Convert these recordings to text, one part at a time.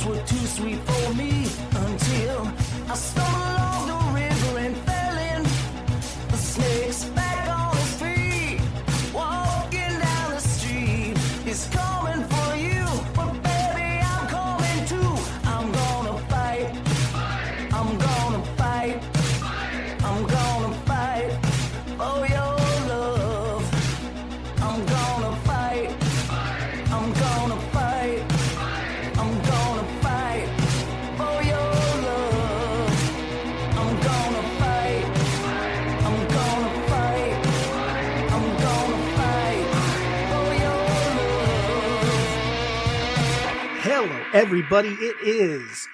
were too sweet for me until I stumbled along the river and fell in. The snake's back on his feet, walking down the street. He's coming for you, but baby, I'm coming too. I'm gonna fight. I'm gonna fight. I'm gonna fight for your love. I'm gonna fight. I'm gonna fight. I'm gonna fight for your love. I'm gonna fight. I'm gonna fight. I'm gonna fight for your love. Hello, everybody. It is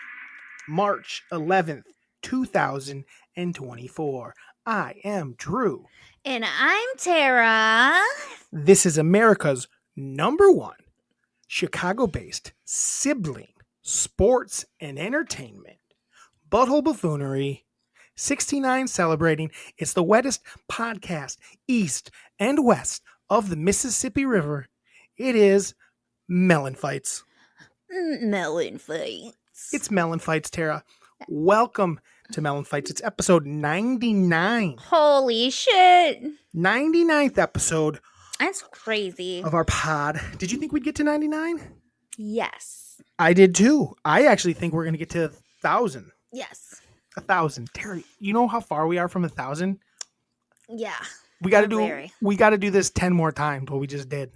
March 11th, 2024. I am Drew. And I'm Tara. This is America's #1 Chicago-based sibling sports and entertainment butthole buffoonery 69 celebrating. It's the wettest podcast east and west of the Mississippi River. It is MELLONfights. MELLONfights. It's MELLONfights, Tara. Welcome to MELLONfights. It's episode 99. Holy shit. 99th episode That's crazy. of our pod. Did you think we'd get to 99? Yes. I did too. I actually think we're going to get to 1,000. Yes. 1,000. Terry, you know how far we are from 1,000? Yeah. We got to Very. do this 10 more times. What we just did.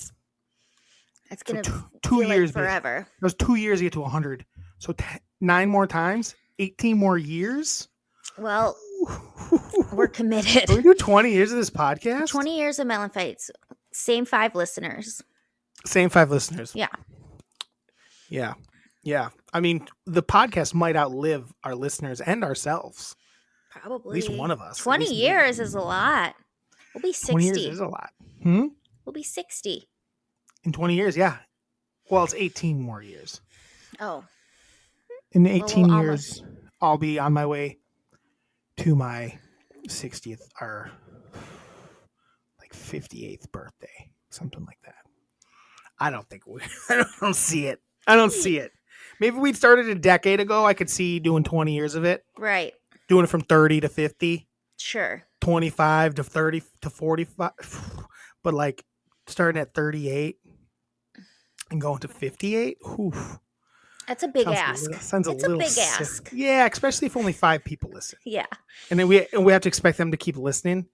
It's going to two feel years like forever. It was 2 years to get to 100. So 9 more times, 18 more years. Well, we're committed. Are we do 20 years of this podcast? 20 years of MELLONfights. Same 5 listeners. Same 5 listeners. Yeah. Yeah. Yeah. I mean, the podcast might outlive our listeners and ourselves. Probably. At least one of us. 20 At least years is a lot. We'll be 60. 20 years is a lot. Hmm? We'll be 60. In 20 years, yeah. Well, it's 18 more years. Oh. In 18 we'll years, I'll be on my way to my 60th or like 58th birthday. Something like that. I don't think I don't see it. I don't see it. Maybe we'd started a decade ago. I could see doing 20 years of it. Right. Doing it from 30 to 50. Sure. 25 to 30 to 45. But like starting at 38 and going to 58. Whew. That's a big Sounds ask. Sounds It's a little big sick. ask. Yeah, especially if only 5 people listen. Yeah. And then we have to expect them to keep listening.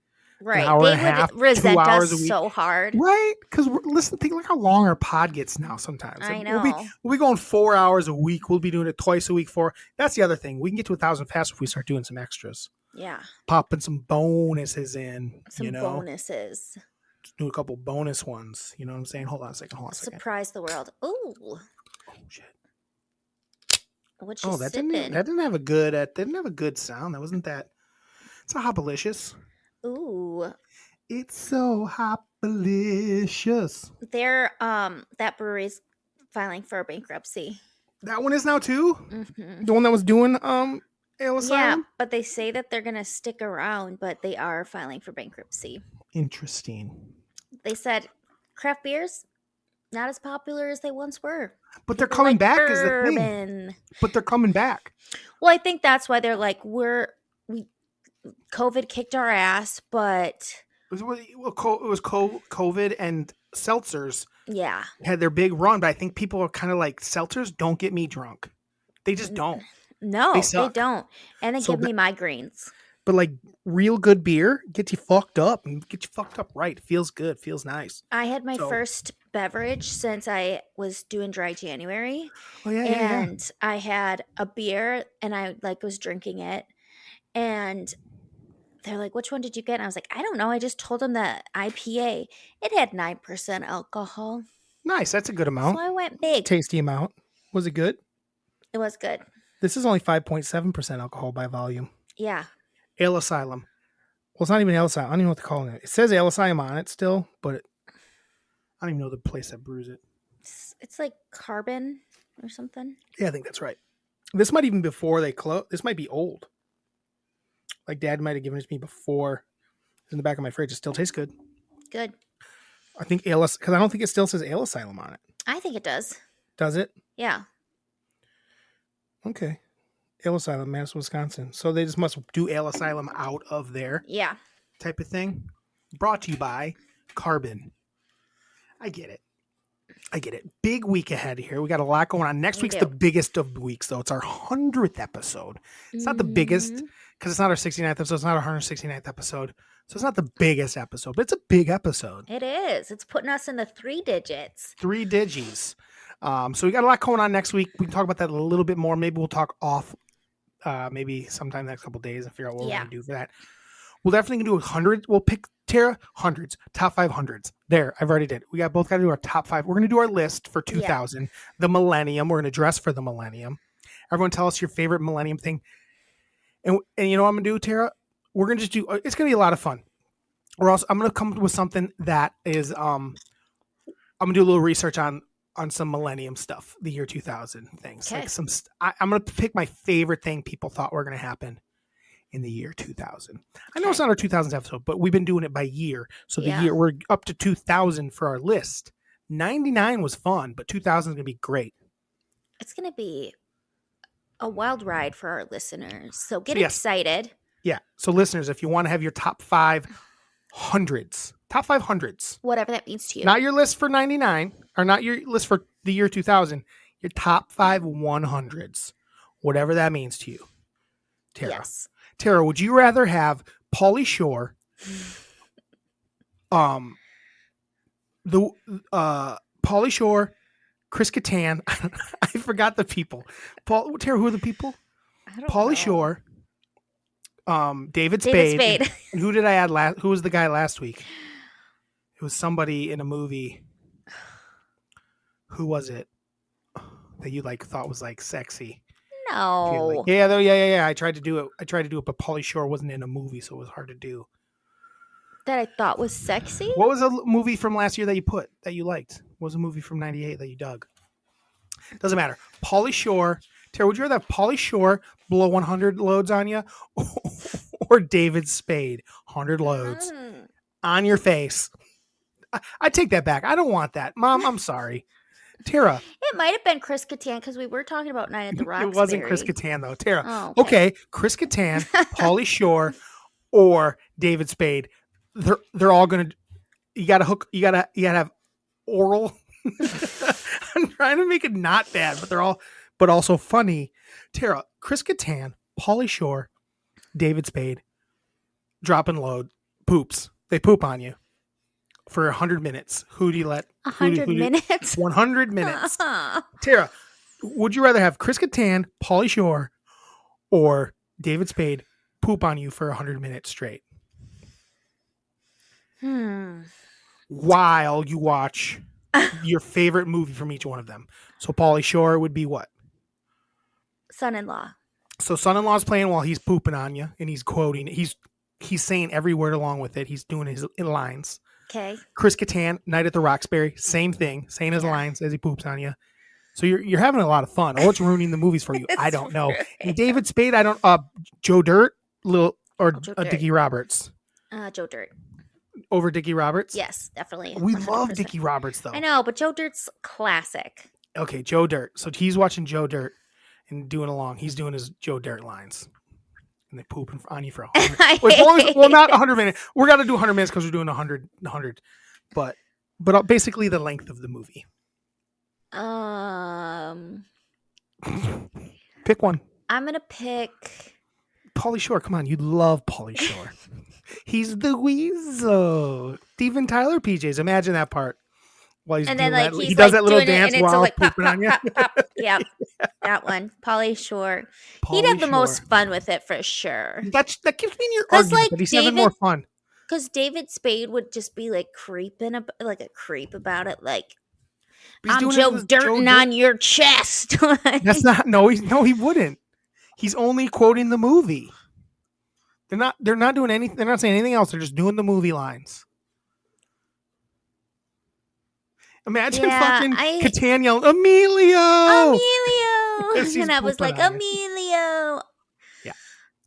Right. hour They and a half, would resent 2 hours a us week. so hard. Right? Because listen, think like how long our pod gets now sometimes. I We'll be know. going 4 hours a week. We'll be doing it twice a week that's the other thing. We can get to 1,000 fast if we start doing some extras. Yeah. Popping some bonuses in. Some you know? bonuses. Do a couple bonus ones. You know what I'm saying? Hold on a second. Surprise the world. Ooh. Oh shit. What you That sipping? didn't have a good sound. That wasn't that. It's a hopalicious. Ooh. It's so hopalicious. They're that brewery's filing for bankruptcy. That one is now too? Mm-hmm. The one that was doing Ale Yeah, Asylum? but they say that they're gonna stick around, but they are filing for bankruptcy. Interesting. They said craft beers not as popular as they once were. But they're People coming like back is the thing. bourbon. But they're coming back. Well, I think that's why they're like COVID kicked our ass, but It was COVID and seltzers yeah. had their big run, but I think people are kind of like, seltzers don't get me drunk. They just don't. No, They they suck. don't. And they So give me migraines. But like real good beer gets you fucked up and get you fucked up right. Feels good. Feels nice. I had my So- first beverage since I was doing dry January. Oh yeah. And I had a beer and I was drinking it. And they're like, which one did you get? And I was like, I don't know. I just told them the IPA. It had 9% alcohol. Nice. That's a good amount. So I went big. Tasty amount. Was it good? It was good. This is only 5.7% alcohol by volume. Yeah. Ale Asylum. Well, it's not even Ale Asylum. I don't even know what to call it. It says Ale Asylum on it still, but I don't even know the place that brews it. It's like carbon or something. Yeah, I think that's right. This might even before they close. This might be old. Like Dad might have given it to me before. It's in the back of my fridge. It still tastes good. Good. I think Ale, because I don't think it still says Ale Asylum on it. I think it does. Does it? Yeah. Okay. Ale Asylum, Madison, Wisconsin. So they just must do Ale Asylum out of there Yeah. type of thing. Brought to you by Carbon. I get it. Big week ahead here. We got a lot going on. Next We week's do. the biggest of weeks, though. It's our 100th episode. It's not the biggest Mhm. because it's not our 69th episode. It's not our 169th episode. So it's not the biggest episode, but it's a big episode. It is. It's putting us in the 3 digits. 3 digits. So we got a lot going on next week. We can talk about that a little bit more. Maybe we'll talk off maybe sometime next couple days and figure out what we're Yeah. going to do for that. We'll definitely do 100. We'll pick Tara hundreds, top 500s. There, I've already did. We both got to do our top 5. We're going to do our list for 2000, the millennium. We're going to dress for the millennium. Everyone, tell us your favorite millennium thing. And you know what I'm going to do, Tara? We're going to just do. It's going to be a lot of fun. I'm going to come with something that is. I'm going to do a little research on some millennium stuff, the year 2000 things. Okay. Like I'm going to pick my favorite thing people thought were going to happen in the year 2000. I know it's not our 2000s episode, but we've been doing it by year. So the year we're up to 2000 for our list. 99 was fun, but 2000 is going to be great. It's going to be a wild ride for our listeners. So get excited. Yeah. So listeners, if you want to have your top 500s, Whatever that means to you. not your list for 99 or not your list for the year 2000, your top 5 100s, whatever that means to you. Tara. Yes. Tara, would you rather have Pauly Shore, Pauly Shore, Chris Kattan? I forgot the people. Tara, who are the people? Pauly Shore, David Spade. And who did I add last? Who was the guy last week? It was somebody in a movie. Who was it that you thought was sexy? No. Yeah. I tried to do it, but Pauly Shore wasn't in a movie, so it was hard to do. That I thought was sexy? What was a movie from last year that you liked? What was a movie from 98 that you dug? Doesn't matter. Pauly Shore. Tara, would you rather have Pauly Shore blow 100 loads on you or David Spade 100 loads on your face? I take that back. I don't want that. Mom, I'm sorry. Tara. It might have been Chris Kattan because we were talking about Night at the Roxbury. It wasn't Chris Kattan though. Tara. Oh, okay. Chris Kattan, Pauly Shore, or David Spade. They're all gonna. You gotta have oral. I'm trying to make it not bad, but also funny. Tara, Chris Kattan, Pauly Shore, David Spade, dropping load, poops. They poop on you for 100 minutes. Who do you let? 100 minutes? 100 minutes. Tara, would you rather have Chris Kattan, Pauly Shore, or David Spade poop on you for 100 minutes straight? While you watch your favorite movie from each one of them. So Pauly Shore would be what? Son-in-law. So son-in-law's playing while he's pooping on you, and he's quoting. He's saying every word along with it. He's doing his lines. Okay. Chris Kattan, Night at the Roxbury, same thing, saying his lines as he poops on you. So you're having a lot of fun. Or it's ruining the movies for you. I don't know. Right. And David Spade, Joe Dirt, Dickie Roberts. Joe Dirt. Over Dickie Roberts? Yes, definitely. We 100%. love Dickie Roberts, though. I know, but Joe Dirt's classic. Okay, Joe Dirt. So he's watching Joe Dirt and doing along. He's doing his Joe Dirt lines. And they poop on you for 100. Not 100 minutes. We're going to do 100 minutes because we're doing 100. But basically the length of the movie. Pick one. I'm going to pick Pauly Shore. Come on, you love Pauly Shore. He's the weasel. Steven Tyler PJs. Imagine that part. While he's and doing then that. He does that little dance while pooping on you. Yeah, that one. Pauly Shore. He'd have the most fun with it for sure. That keeps me in your argument, but he's having more fun. Because David Spade would just be creeping, like a creep about it, like I'm Joe Dirtin' on your chest. That's not. No, he wouldn't. He's only quoting the movie. They're not doing anything. They're not saying anything else. They're just doing the movie lines. Imagine fucking Kattan yelling, Emilio! And I was like, Emilio! Yeah.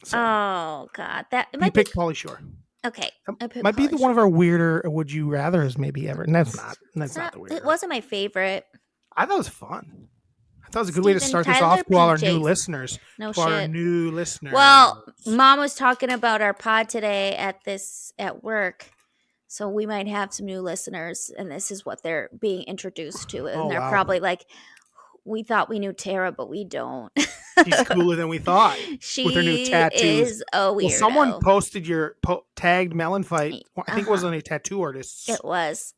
So, oh, God. That might pick Pauly Shore. Okay. Might be one of our weirder would you rathers maybe ever. And that's not the weird. It wasn't my favorite. I thought it was fun. I thought it was a good way to Steven start this Tyler off to all our new PJs. listeners. No To our shit. new listeners. Well, Mom was talking about our pod today at work. So we might have some new listeners, and this is what they're being introduced to. And Oh, they're wow. probably like, we thought we knew Tara, but we don't. She's cooler than we thought. She with her new tattoos. is a weirdo. Well, someone posted your tagged Melon Fight. I think it was on a tattoo artist. It was.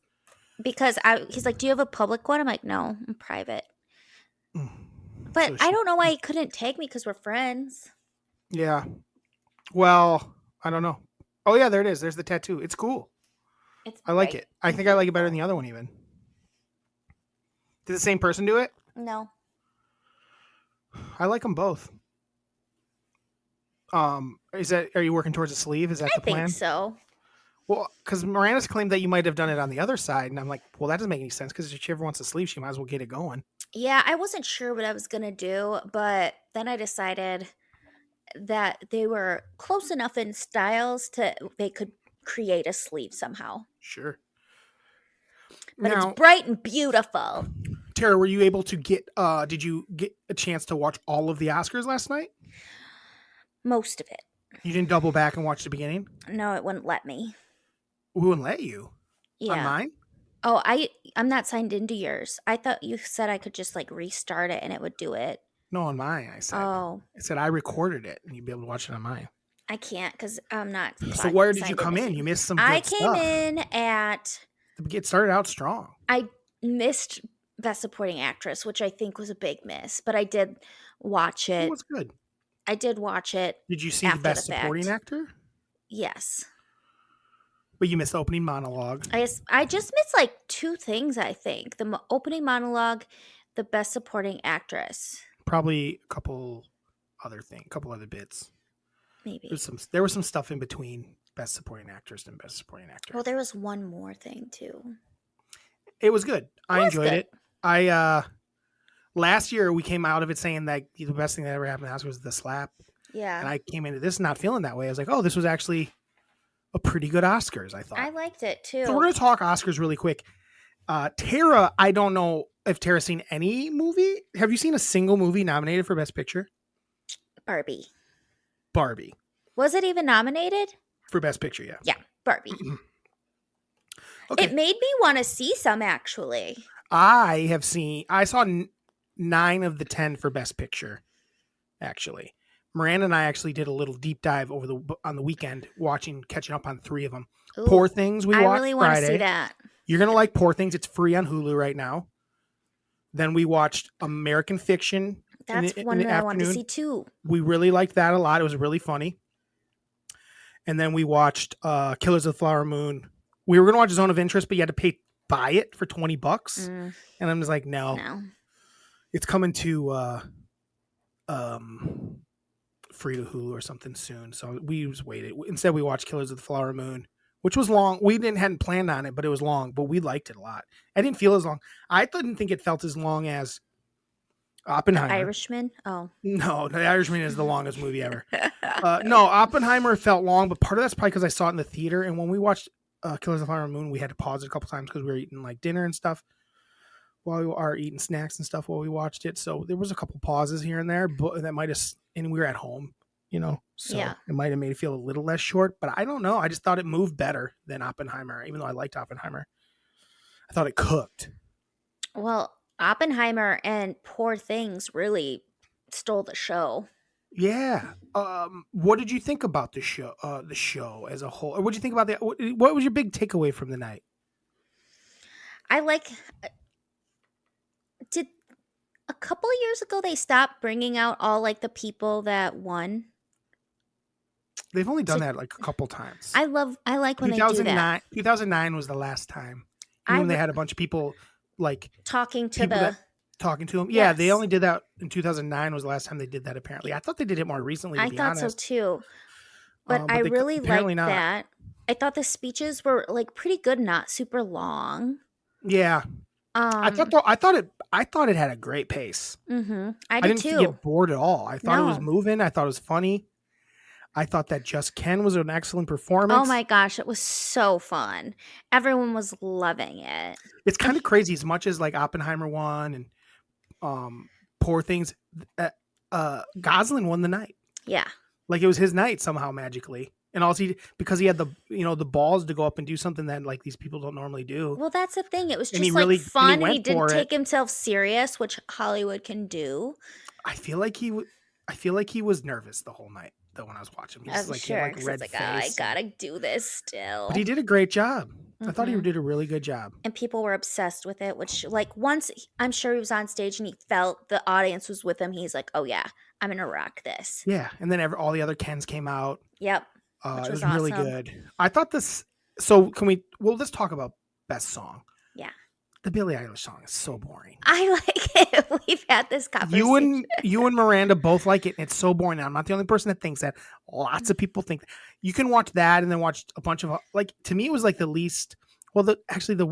Because he's like, do you have a public one? I'm like, no, I'm private. But So I don't know why he couldn't tag me because we're friends. Yeah. Well, I don't know. Oh, yeah, there it is. There's the tattoo. It's cool. I like it. I think I like it better than the other one even. Did the same person do it? No. I like them both. Are you working towards a sleeve? Is that the plan? I think so. Well, because Miranda's claimed that you might have done it on the other side, and I'm like, well, that doesn't make any sense because if she ever wants a sleeve, she might as well get it going. Yeah, I wasn't sure what I was going to do, but then I decided that they were close enough in styles they could create a sleeve somehow. Sure. But now, it's bright and beautiful. Tara, were you able to did you get a chance to watch all of the Oscars last night? Most of it. You didn't double back and watch the beginning? No, it wouldn't let me. We wouldn't let you? Yeah. On mine? Oh, I'm not signed into yours. I thought you said I could just like restart it and it would do it. No, on mine, I said. Oh. I said I recorded it and you'd be able to watch it on mine. I can't because I'm not. So where did you come in? You missed some good stuff. I came in at... It started out strong. I missed Best Supporting Actress, which I think was a big miss, but I did watch it. It was good. I did watch it. Did you see the Best Supporting Actor? Yes. But you missed the opening monologue. I just missed like two things, I think. The opening monologue, the Best Supporting Actress. Probably a couple other bits. Maybe. There was some stuff in between Best Supporting Actress and Best Supporting Actor. Well, there was one more thing too. It was good. I enjoyed it. Last year we came out of it saying that the best thing that ever happened to us was the slap. Yeah. And I came into this not feeling that way. I was like, oh, this was actually a pretty good Oscars, I thought. I liked it too. So we're going to talk Oscars really quick. Tara, I don't know if Tara's seen any movie. Have you seen a single movie nominated for Best Picture? Barbie. Was it even nominated? For Best Picture, yeah. Yeah, Barbie. Okay. It made me want to see some, actually. I saw 9 of the 10 for Best Picture, actually. Miranda and I actually did a little deep dive on the weekend, catching up on 3 of them. Ooh, Poor Things, we watched I really want Friday. to see that. You're going to like Poor Things. It's free on Hulu right now. Then we watched American Fiction. That's one that I wanted to see too. We really liked that a lot. It was really funny. And then we watched Killers of the Flower Moon. We were going to watch Zone of Interest, but you had to buy it for $20. And I'm just like, no. It's coming to free to Hulu or something soon. So we just waited. Instead, we watched Killers of the Flower Moon, which was long. We hadn't planned on it, but it was long. But we liked it a lot. I didn't feel as long. I didn't think it felt as long as Oppenheimer. The Irishman? Oh. No, The Irishman is the longest movie ever. No, Oppenheimer felt long, but part of that's probably because I saw it in the theater. And when we watched Killers of the Flower Moon, we had to pause it a couple times because we were eating like dinner and stuff while we are eating snacks and stuff while we watched it. So there was a couple pauses here and there, but that might have, and we were at home, so it might have made it feel a little less short, but I don't know. I just thought it moved better than Oppenheimer, even though I liked Oppenheimer. I thought it cooked. Well, Oppenheimer and Poor Things really stole the show. Yeah. What did you think about the show as a whole? Or what did you think about that? What was your big takeaway from the night? Did a couple of years ago they stopped bringing out all like the people that won? They've only done that like a couple times. I like when they do that. 2009 was the last time. When they had a bunch of people like talking to them. Yeah, Yes. they only did that in 2009 was the last time they did that, apparently. I thought they did it more recently, to be honest. I thought so too. But I really liked that. I thought the speeches were like pretty good, not super long. Yeah. I thought it had a great pace. Mm-hmm. I didn't get bored at all. I thought it was moving. I thought it was funny. I thought that Just Ken was an excellent performance. Oh my gosh, it was so fun. Everyone was loving it. It's kind of crazy as much as like Oppenheimer won and poor things. Gosling won the night. Yeah. Like it was his night somehow magically. And also because he had the the balls to go up and do something that like these people don't normally do. Well, that's the thing. It was And just he like really- fun, and he and he went didn't for take it. himself serious, which Hollywood can do. I feel like he was nervous the whole night though when I was watching. He was I'm like, sure, he had, 'cause red it's face. like, oh, I gotta do this still. But he did a great job. I thought he Mhm. did a really good job. And people were obsessed with it, which like once I'm sure he was on stage and he felt the audience was with him, he's like, oh yeah, I'm gonna rock this. Yeah, and then all the other Kens came out. Yep. It was was really awesome. good. I thought this. So let's talk about best song. Yeah. The Billie Eilish song is so boring. I like it. We've had this conversation. You and Miranda both like it, and it's so boring. Now, I'm not the only person that thinks that. Lots of people think you can watch that and then watch a bunch of like. To me, it was like the least. Well, I I don't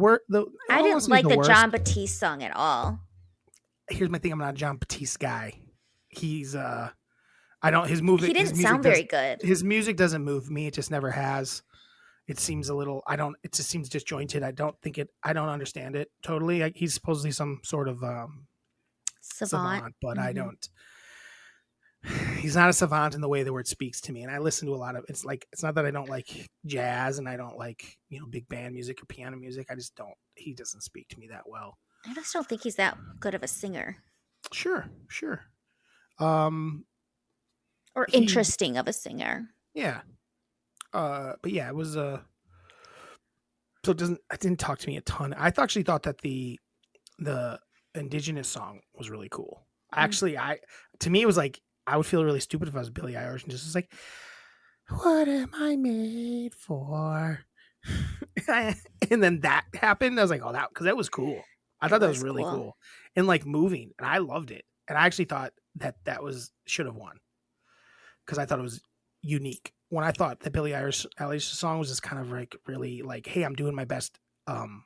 wanna didn't say like the worst. John Batiste song at all. Here's my thing. I'm not a John Batiste guy. He's I don't. His movie. He didn't sound very good. His music doesn't move me. It just never has. It seems a little. It just seems disjointed. I don't understand it totally. He's supposedly some sort of savant, but I don't. He's not a savant in the way the word speaks to me. And I listen to a lot of. It's not that I don't like jazz and I don't like big band music or piano music. I just don't. He doesn't speak to me that well. I just don't think he's that good of a singer. Sure. Or interesting of a singer. Yeah. But yeah, it was so it didn't talk to me a ton. I actually thought that the indigenous song was really cool. Actually, to me it was like I would feel really stupid if I was Billie Eilish and just was like, what am I made for? And then that happened. I was like, oh, because that was cool. I thought that was really cool and like moving, and I loved it. And I actually thought that should have won because I thought it was unique. When I thought the Billie Eilish song was just kind of like really like, hey, I'm doing my best Lana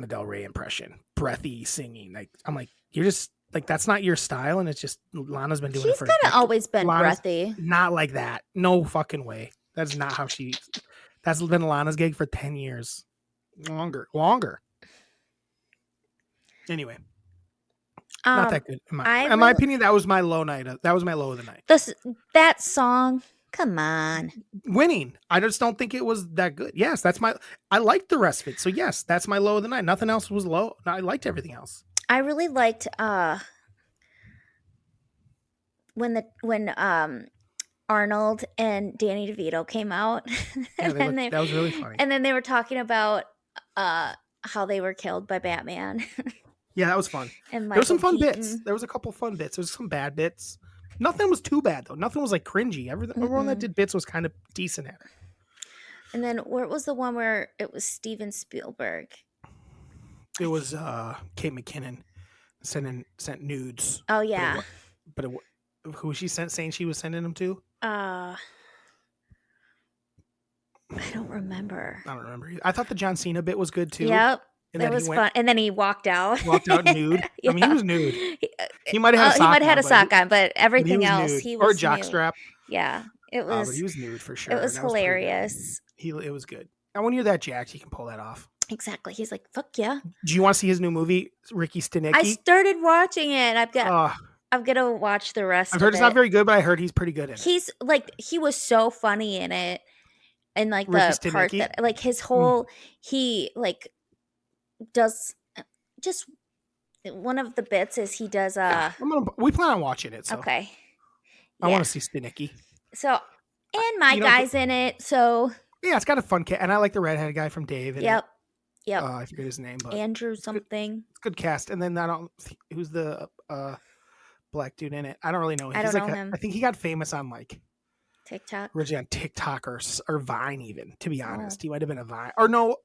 Del Rey impression, breathy singing. Like I'm like, you're just like that's not your style, and it's just Lana's been doing it for. She's kind of always been breathy. Not like that. No fucking way. That's not how she. That's been Lana's gig for 10 years, longer. Anyway. Not that good. In my opinion, that was my low night. That was my low of the night. That song, come on. Winning. I just don't think it was that good. Yes, I liked the rest of it. So yes, that's my low of the night. Nothing else was low. I liked everything else. I really liked when Arnold and Danny DeVito came out. That was really funny. And then they were talking about how they were killed by Batman. Yeah, that was fun. And there were some fun Keaton. bits. There was a couple fun bits. There was some bad bits. Nothing was too bad though. Nothing was like cringy. Everyone that did bits was kind of decent at it. And then where was the one where it was Steven Spielberg? It was Kate McKinnon sent nudes. Oh yeah. But who was she saying she was sending them to? I don't remember. I don't remember. I thought the John Cena bit was good too. Yep. And it was fun. And then he walked out. Walked out nude. Yeah. I mean, he was nude. He might have had a sock on, but everything else nude. he was or a jock nude. strap. Yeah, it was. But he was nude for sure. It was hilarious. It was good. And when you're that jacked, you can pull that off. Exactly. He's like, "Fuck yeah." Do you want to see his new movie, Ricky Stenicki? I started watching it. I'm gonna watch the rest. I've heard it's not very good, but I heard he's pretty good in it. He's like, he was so funny in it, and like Ricky the part Stenicki? that, like his whole, he like does just one of the bits is he does we plan on watching it. So. Okay. I want to see Stenicki. So, and my guy's in it. So yeah, it's got a fun cat, and I like the redhead guy from Dave. Yep. I forget his name, but Andrew something. It's good cast. And then who's the black dude in it? I don't really know. I don't know him. I think he got famous on like TikTok. Originally on TikTok or Vine, even to be honest. He might have been a Vine or no.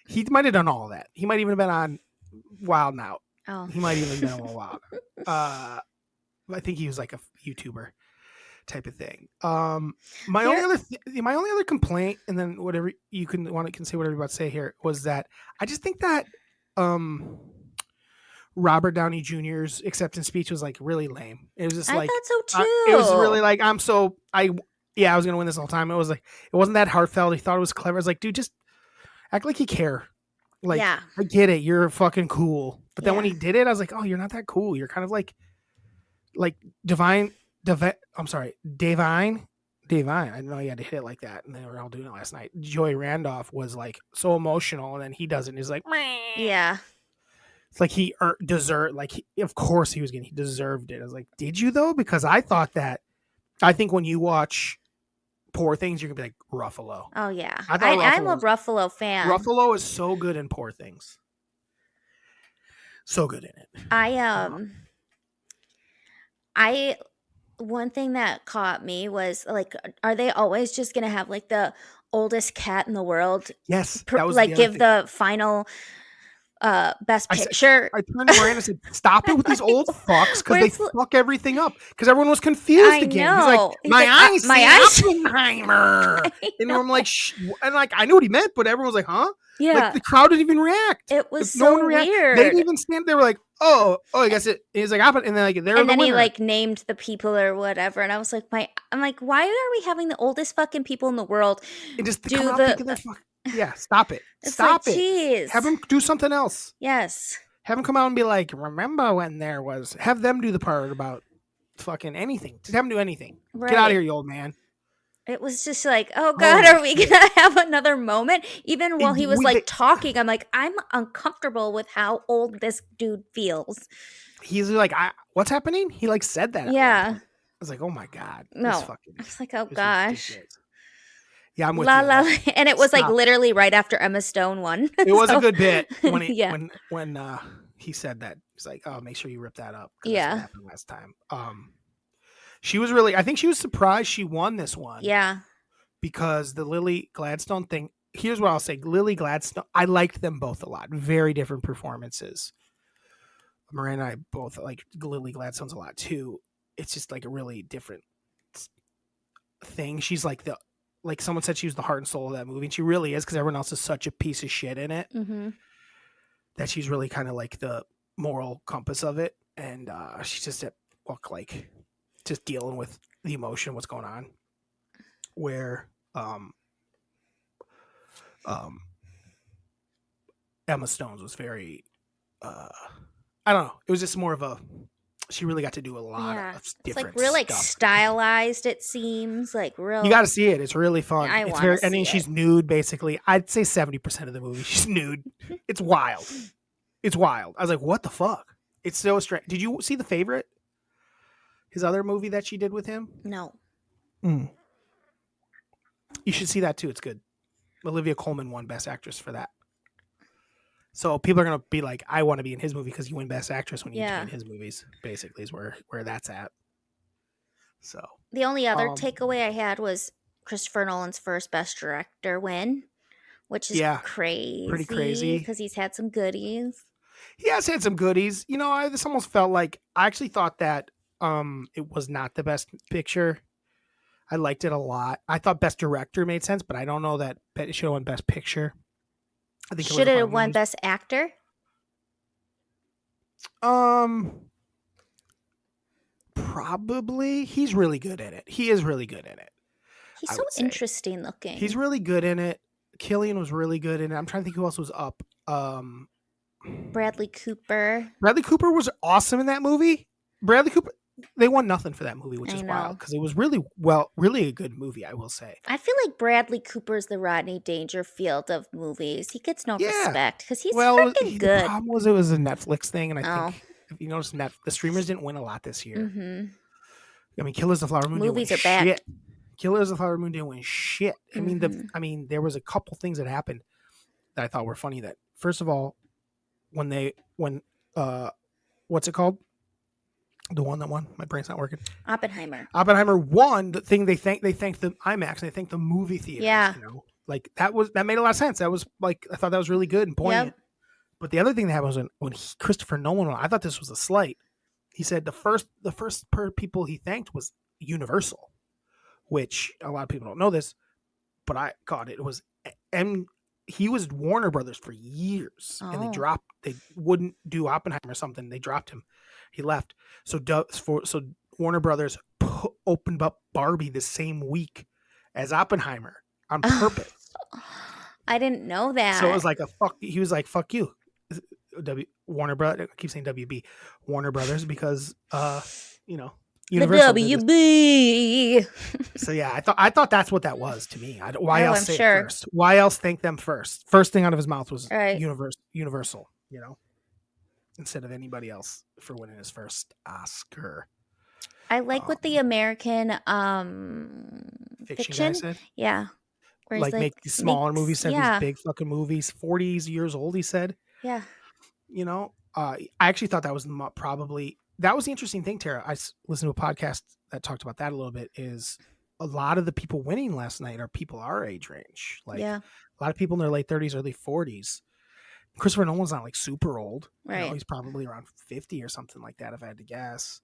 He might have done all of that. He might even have been on Wild 'N Out. Oh, he might even have been on Wild. I think he was like a YouTuber type of thing. My only other complaint, and then whatever you can say whatever you're about to say here, was that I just think that Robert Downey Jr.'s acceptance speech was like really lame. It was just I like thought so too. It was really like I was gonna win this whole time. It was like it wasn't that heartfelt. He thought it was clever. It's like, dude, just act like you care. Like, yeah. I get it. You're fucking cool. But then when he did it, I was like, oh, you're not that cool. You're kind of like Divine. I'm sorry, Davine. I didn't know you had to hit it like that, and they were all doing it last night. Joey Randolph was like so emotional, and then he does it, and he's like, meh. Yeah. It's like he deserved. Of course he was getting. He deserved it. I was like, did you though? Because I thought that. I think when you watch Poor Things, you're gonna be like Ruffalo. Oh yeah, I'm a Ruffalo fan. Ruffalo is so good in Poor Things. So good in it. I one thing that caught me was like, are they always just gonna have like the oldest cat in the world? Yes, that was like give the final best picture. I turned to Miranda and said, "Stop it with these old fucks because they fuck everything up." Because everyone was confused again. He's like, "My eyes, Oppenheimer," and I'm like, and like I knew what he meant, but everyone was like, "Huh?" Yeah, like the crowd didn't even react. It was so weird. They didn't even stand there. Like, oh, I guess it. He's like, and then like they're and then the he like named the people or whatever, and I was like, I'm like, why are we having the oldest fucking people in the world and just do yeah, stop it. Stop it. Geez. Have them do something else. Yes. Have them come out and be like, remember when there was. Have them do the part about fucking anything. Just have them do anything. Right. Get out of here, you old man. It was just like, oh God, are we gonna have another moment? Even while he was talking, I'm like, I'm uncomfortable with how old this dude feels. He's like, what's happening? He like said that. Yeah. I was like, oh my God. No. I was like, oh gosh. Ridiculous. Yeah, I'm with you. And it was like literally right after Emma Stone won. It was a good bit when he said that. He's like, oh, make sure you rip that up. Yeah. That's what happened last time. She was really, I think she was surprised she won this one. Yeah. Because the Lily Gladstone thing, here's what I'll say. Lily Gladstone, I liked them both a lot. Very different performances. Miranda and I both like Lily Gladstone's a lot too. It's just like a really different thing. She's like someone said she was the heart and soul of that movie. And she really is because everyone else is such a piece of shit in it. Mm-hmm. That she's really kind of like the moral compass of it. And she's just just dealing with the emotion, what's going on. Where Emma Stone's was very I don't know. It was just more of she really got to do a lot of different it's like real like stylized, it seems. Like real. You gotta see it. It's really fun. She's nude basically. I'd say 70% of the movie she's nude. It's wild. It's wild. I was like, what the fuck? It's so strange. Did you see The Favorite? His other movie that she did with him? No. You should see that too. It's good. Olivia Colman won Best Actress for that. So people are going to be like, I want to be in his movie because you win Best Actress when you get in his movies, basically, is where that's at. So the only other takeaway I had was Christopher Nolan's first Best Director win, which is crazy. Pretty crazy. Because he's had some goodies. He has had some goodies. You know, this almost felt like, I actually thought that it was not the best picture. I liked it a lot. I thought Best Director made sense, but I don't know that it should have won Best Picture. I think should it have won Best Actor? Probably. He's really good at it. He is really good at it. He's so interesting looking. He's really good in it. Killian was really good in it. I'm trying to think who else was up. Bradley Cooper. Bradley Cooper was awesome in that movie. Bradley Cooper. They won nothing for that movie, which is wild because it was really a good movie, I will say. I feel like Bradley Cooper's the Rodney Dangerfield of movies. He gets no respect because he's freaking good. The problem was it was a Netflix thing, and I think if you notice, the streamers didn't win a lot this year. Mm-hmm. I mean, Killers of the Flower Moon movies didn't are win back. Shit. Killers of the Flower Moon didn't win shit. I mean, there was a couple things that happened that I thought were funny. That first of all, when what's it called? The one that won. My brain's not working. Oppenheimer won. The thing they thanked the IMAX and they thanked the movie theaters. Yeah. You know, like that made a lot of sense. That was like, I thought that was really good and poignant. Yep. But the other thing that happened was when Christopher Nolan won, I thought this was a slight. He said the first people he thanked was Universal, which a lot of people don't know this, but I got it. It was he was Warner Brothers for years, and they wouldn't do Oppenheimer or something. They dropped him. He left. So Warner Brothers opened up Barbie the same week as Oppenheimer on purpose. I didn't know that. So it was like he was like, fuck you. Warner Brothers. I keep saying WB, Warner Brothers, because you know, The Universal did this. WB. So yeah, I thought that's what that was to me. Why Oh, else I'm say sure. it first? Why else thank them first? First thing out of his mouth was Right. Universal, you know, instead of anybody else for winning his first Oscar. I like what the American Fiction guy fiction. said. Yeah. Where he's Like make these smaller movies, said yeah. these big fucking movies. 40 years old, he said. Yeah. You know, I actually thought that was probably that was the interesting thing, Tara. I listened to a podcast that talked about that a little bit. Is a lot of the people winning last night are people our age range. Like Yeah. a lot of people in their late 30s, early 40s. Christopher Nolan's not like super old. Right. You know, he's probably around 50 or something like that, if I had to guess.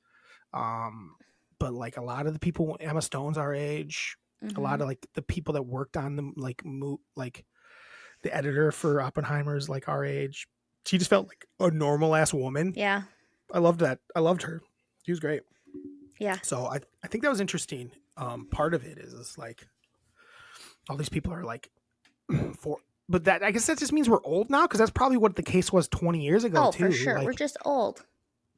But like a lot of the people, Emma Stone's our age. A lot of like the people that worked on them, like the editor for Oppenheimer's like our age. She just felt like a normal ass woman. Yeah. I loved that. I loved her. She was great. Yeah. So I think that was interesting. Part of it is like all these people are like but that I guess that just means we're old now, because that's probably what the case was 20 years ago. Oh, too. for sure. Like, We're just old.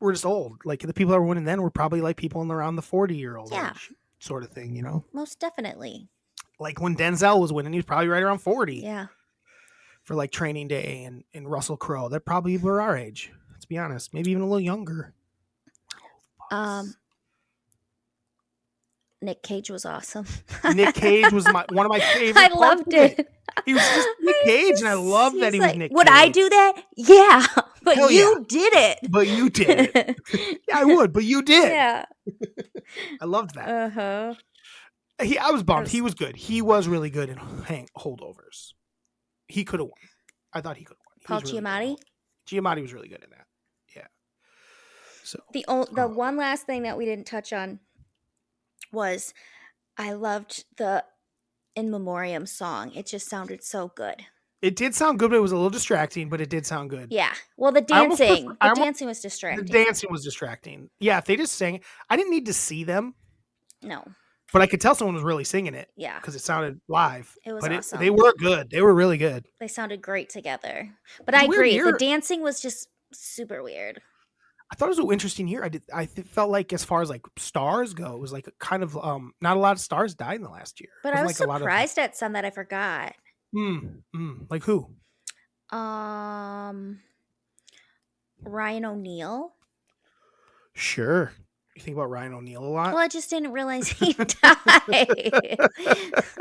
We're just old. Like the people that were winning then were probably like people in around the 40-year-old Yeah. age sort of thing, you know? Most definitely. Like when Denzel was winning, he was probably right around 40 Yeah. for like Training Day and Russell Crowe. That probably were our age. Let's be honest. Maybe even a little younger. Nick Cage was awesome. Nick Cage was one of my favorite. I loved it. He was just Nick Cage, and I love that he was like, Nick would Cage. I do that? Yeah, but Hell you did it. But you did it. Yeah, I would, but you did. Yeah. I loved that. Uh-huh. I was bummed. He was good. He was really good in holdovers. He could have won. I thought he could have won. Paul Giamatti? Giamatti was really good in that. Yeah. So The one last thing that we didn't touch on was I loved the In Memoriam song. It just sounded so good. it did sound good, but it was a little distracting, but it did sound good. Yeah. Well, the dancing. Dancing was distracting. The dancing was distracting. Yeah, if they just sang, I didn't need to see them. No. But I could tell someone was really singing it. Yeah. Because it sounded live. It was but awesome. They were good. They were really good. They sounded great together. But I agree. The dancing was just super weird. I thought it was an interesting year. I felt like as far as like stars go, it was like kind of not a lot of stars died in the last year. But I was like surprised at some that I forgot. Like who? Ryan O'Neal. Sure. You think about Ryan O'Neal a lot? Well, I just didn't realize he died. I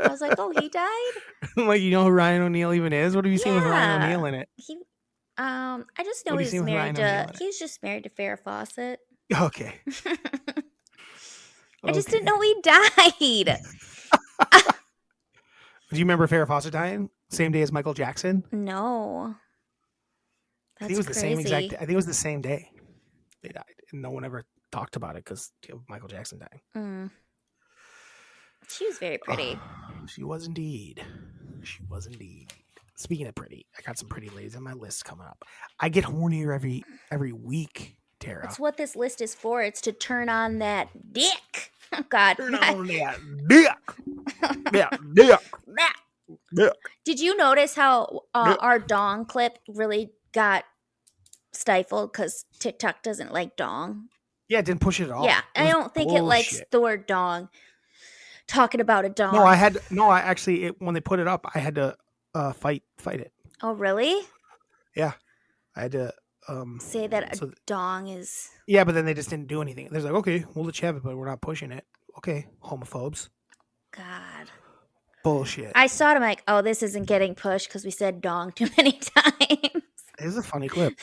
was like, oh, he died? Like, you know who Ryan O'Neal even is? What have you seen with Ryan O'Neal in it? I just know he's married to Farrah Fawcett. Okay. I just didn't know he died. Do you remember Farrah Fawcett dying? Same day as Michael Jackson? No. I think it was the same exact. I think it was the same day they died, and no one ever talked about it because of Michael Jackson dying. She was very pretty. She was indeed. She was indeed. Speaking of pretty, I got some pretty ladies on my list coming up. I get hornier every week, Tara. That's what this list is for. It's to turn on that dick. Oh, God. Turn on that dick. Yeah, dick. Did you notice how our dong clip really got stifled because TikTok doesn't like dong? Yeah, it didn't push it at all. Yeah, I don't think it likes the word dong. Talking about a dong. I actually when they put it up, I had to fight it. Oh, really? Yeah, I had to say that a dong is. Yeah, but then they just didn't do anything. They're like, okay, we'll let you have it, but we're not pushing it. Okay, homophobes. God. Bullshit. I saw it. I'm like, oh, this isn't getting pushed because we said dong too many times. It is a funny clip.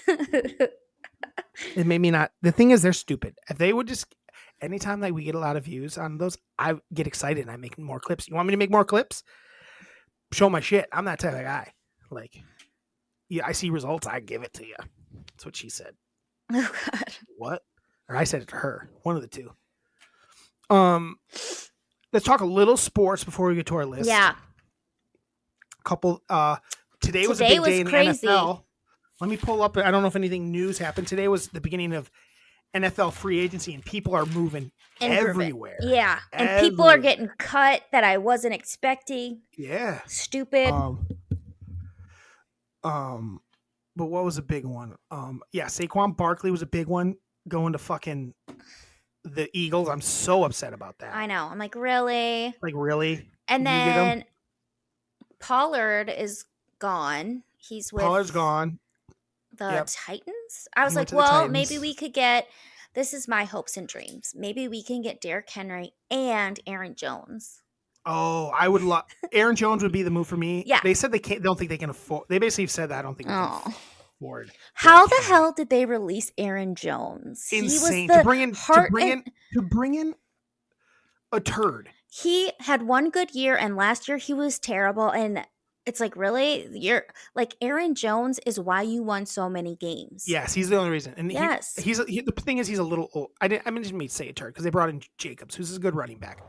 It made me not. The thing is, they're stupid. If they would just, anytime like we get a lot of views on those, I get excited and I make more clips. You want me to make more clips? Show my shit. I'm that type of guy. Like, yeah, I see results. I give it to you. That's what she said. Oh God. What? Or I said it to her. One of the two. Let's talk a little sports before we get to our list. Yeah. Today was a big day in the NFL. Let me pull up. I don't know if anything news happened. Today was the beginning of NFL free agency, and people are moving everywhere. Yeah, and people are getting cut that I wasn't expecting. Yeah. Stupid. but what was a big one? Yeah, Saquon Barkley was a big one going to fucking the Eagles. I'm so upset about that. I know. I'm like, really? Like, really? And You get him? then Pollard is gone. He's with Pollard's gone. the Yep. Titans. I was He went like, to the well, maybe Titans. we could get. This is my hopes and dreams. Maybe we can get Derrick Henry and Aaron Jones. Oh, I would love. Aaron Jones would be the move for me. Yeah. They said they can't. They don't think they can afford. They basically said that I don't think they can Oh. afford. How Derrick the Henry. hell did they release Aaron Jones? Insane He was the to bring in heart to bring in a turd. He had one good year, and last year he was terrible. And it's like, really, you're like Aaron Jones is why you won so many games. Yes, he's the only reason. And yes, the thing is he's a little old. I didn't mean to say a turd because they brought in Jacobs, who's a good running back.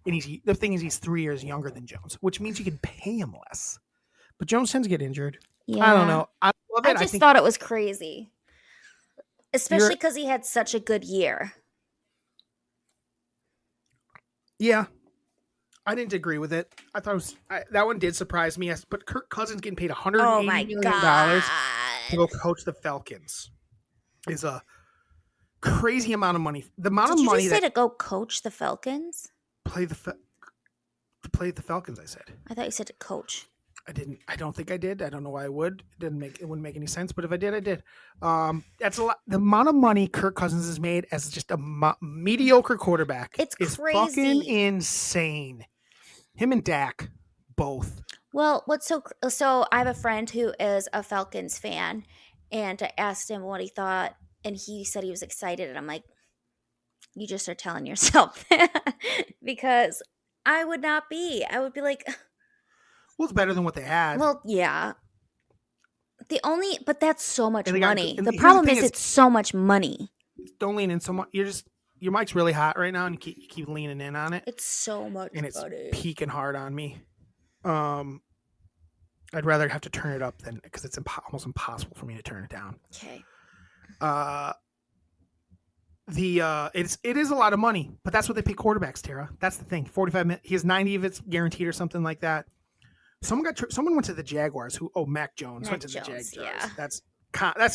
And the thing is he's 3 years younger than Jones, which means you can pay him less. But Jones tends to get injured. Yeah. I don't know. I love it. I just thought it was crazy, especially because he had such a good year. Yeah, I didn't agree with it. I thought that one did surprise me. But Kirk Cousins getting paid $180 million to go coach the Falcons is a crazy amount of money. The amount of money Did you just say to go coach the Falcons? To play the Falcons, I said. I thought you said to coach. I didn't. I don't think I did. I don't know why I would. It wouldn't make any sense. But if I did, I did. That's a lot. The amount of money Kirk Cousins has made as just a mediocre quarterback is crazy. fucking insane. Him and Dak, both. Well, so I have a friend who is a Falcons fan, and I asked him what he thought, and he said he was excited, and I'm like, you just are telling yourself that because I would not be. I would be like, well, it's better than what they had. Well, yeah. But that's so much money. The here's problem the thing is it's so much money. Don't lean in so much. Your mic's really hot right now, and you keep leaning in on it. It's so much money. And it's peaking hard on me. I'd rather have to turn it up than because it's almost impossible for me to turn it down. Okay. It is a lot of money, but that's what they pay quarterbacks, Tara. That's the thing. 45 minutes. He has 90 if it's guaranteed or something like that. Someone went to the Jaguars. Mac Jones went to the Jaguars. Yeah. That's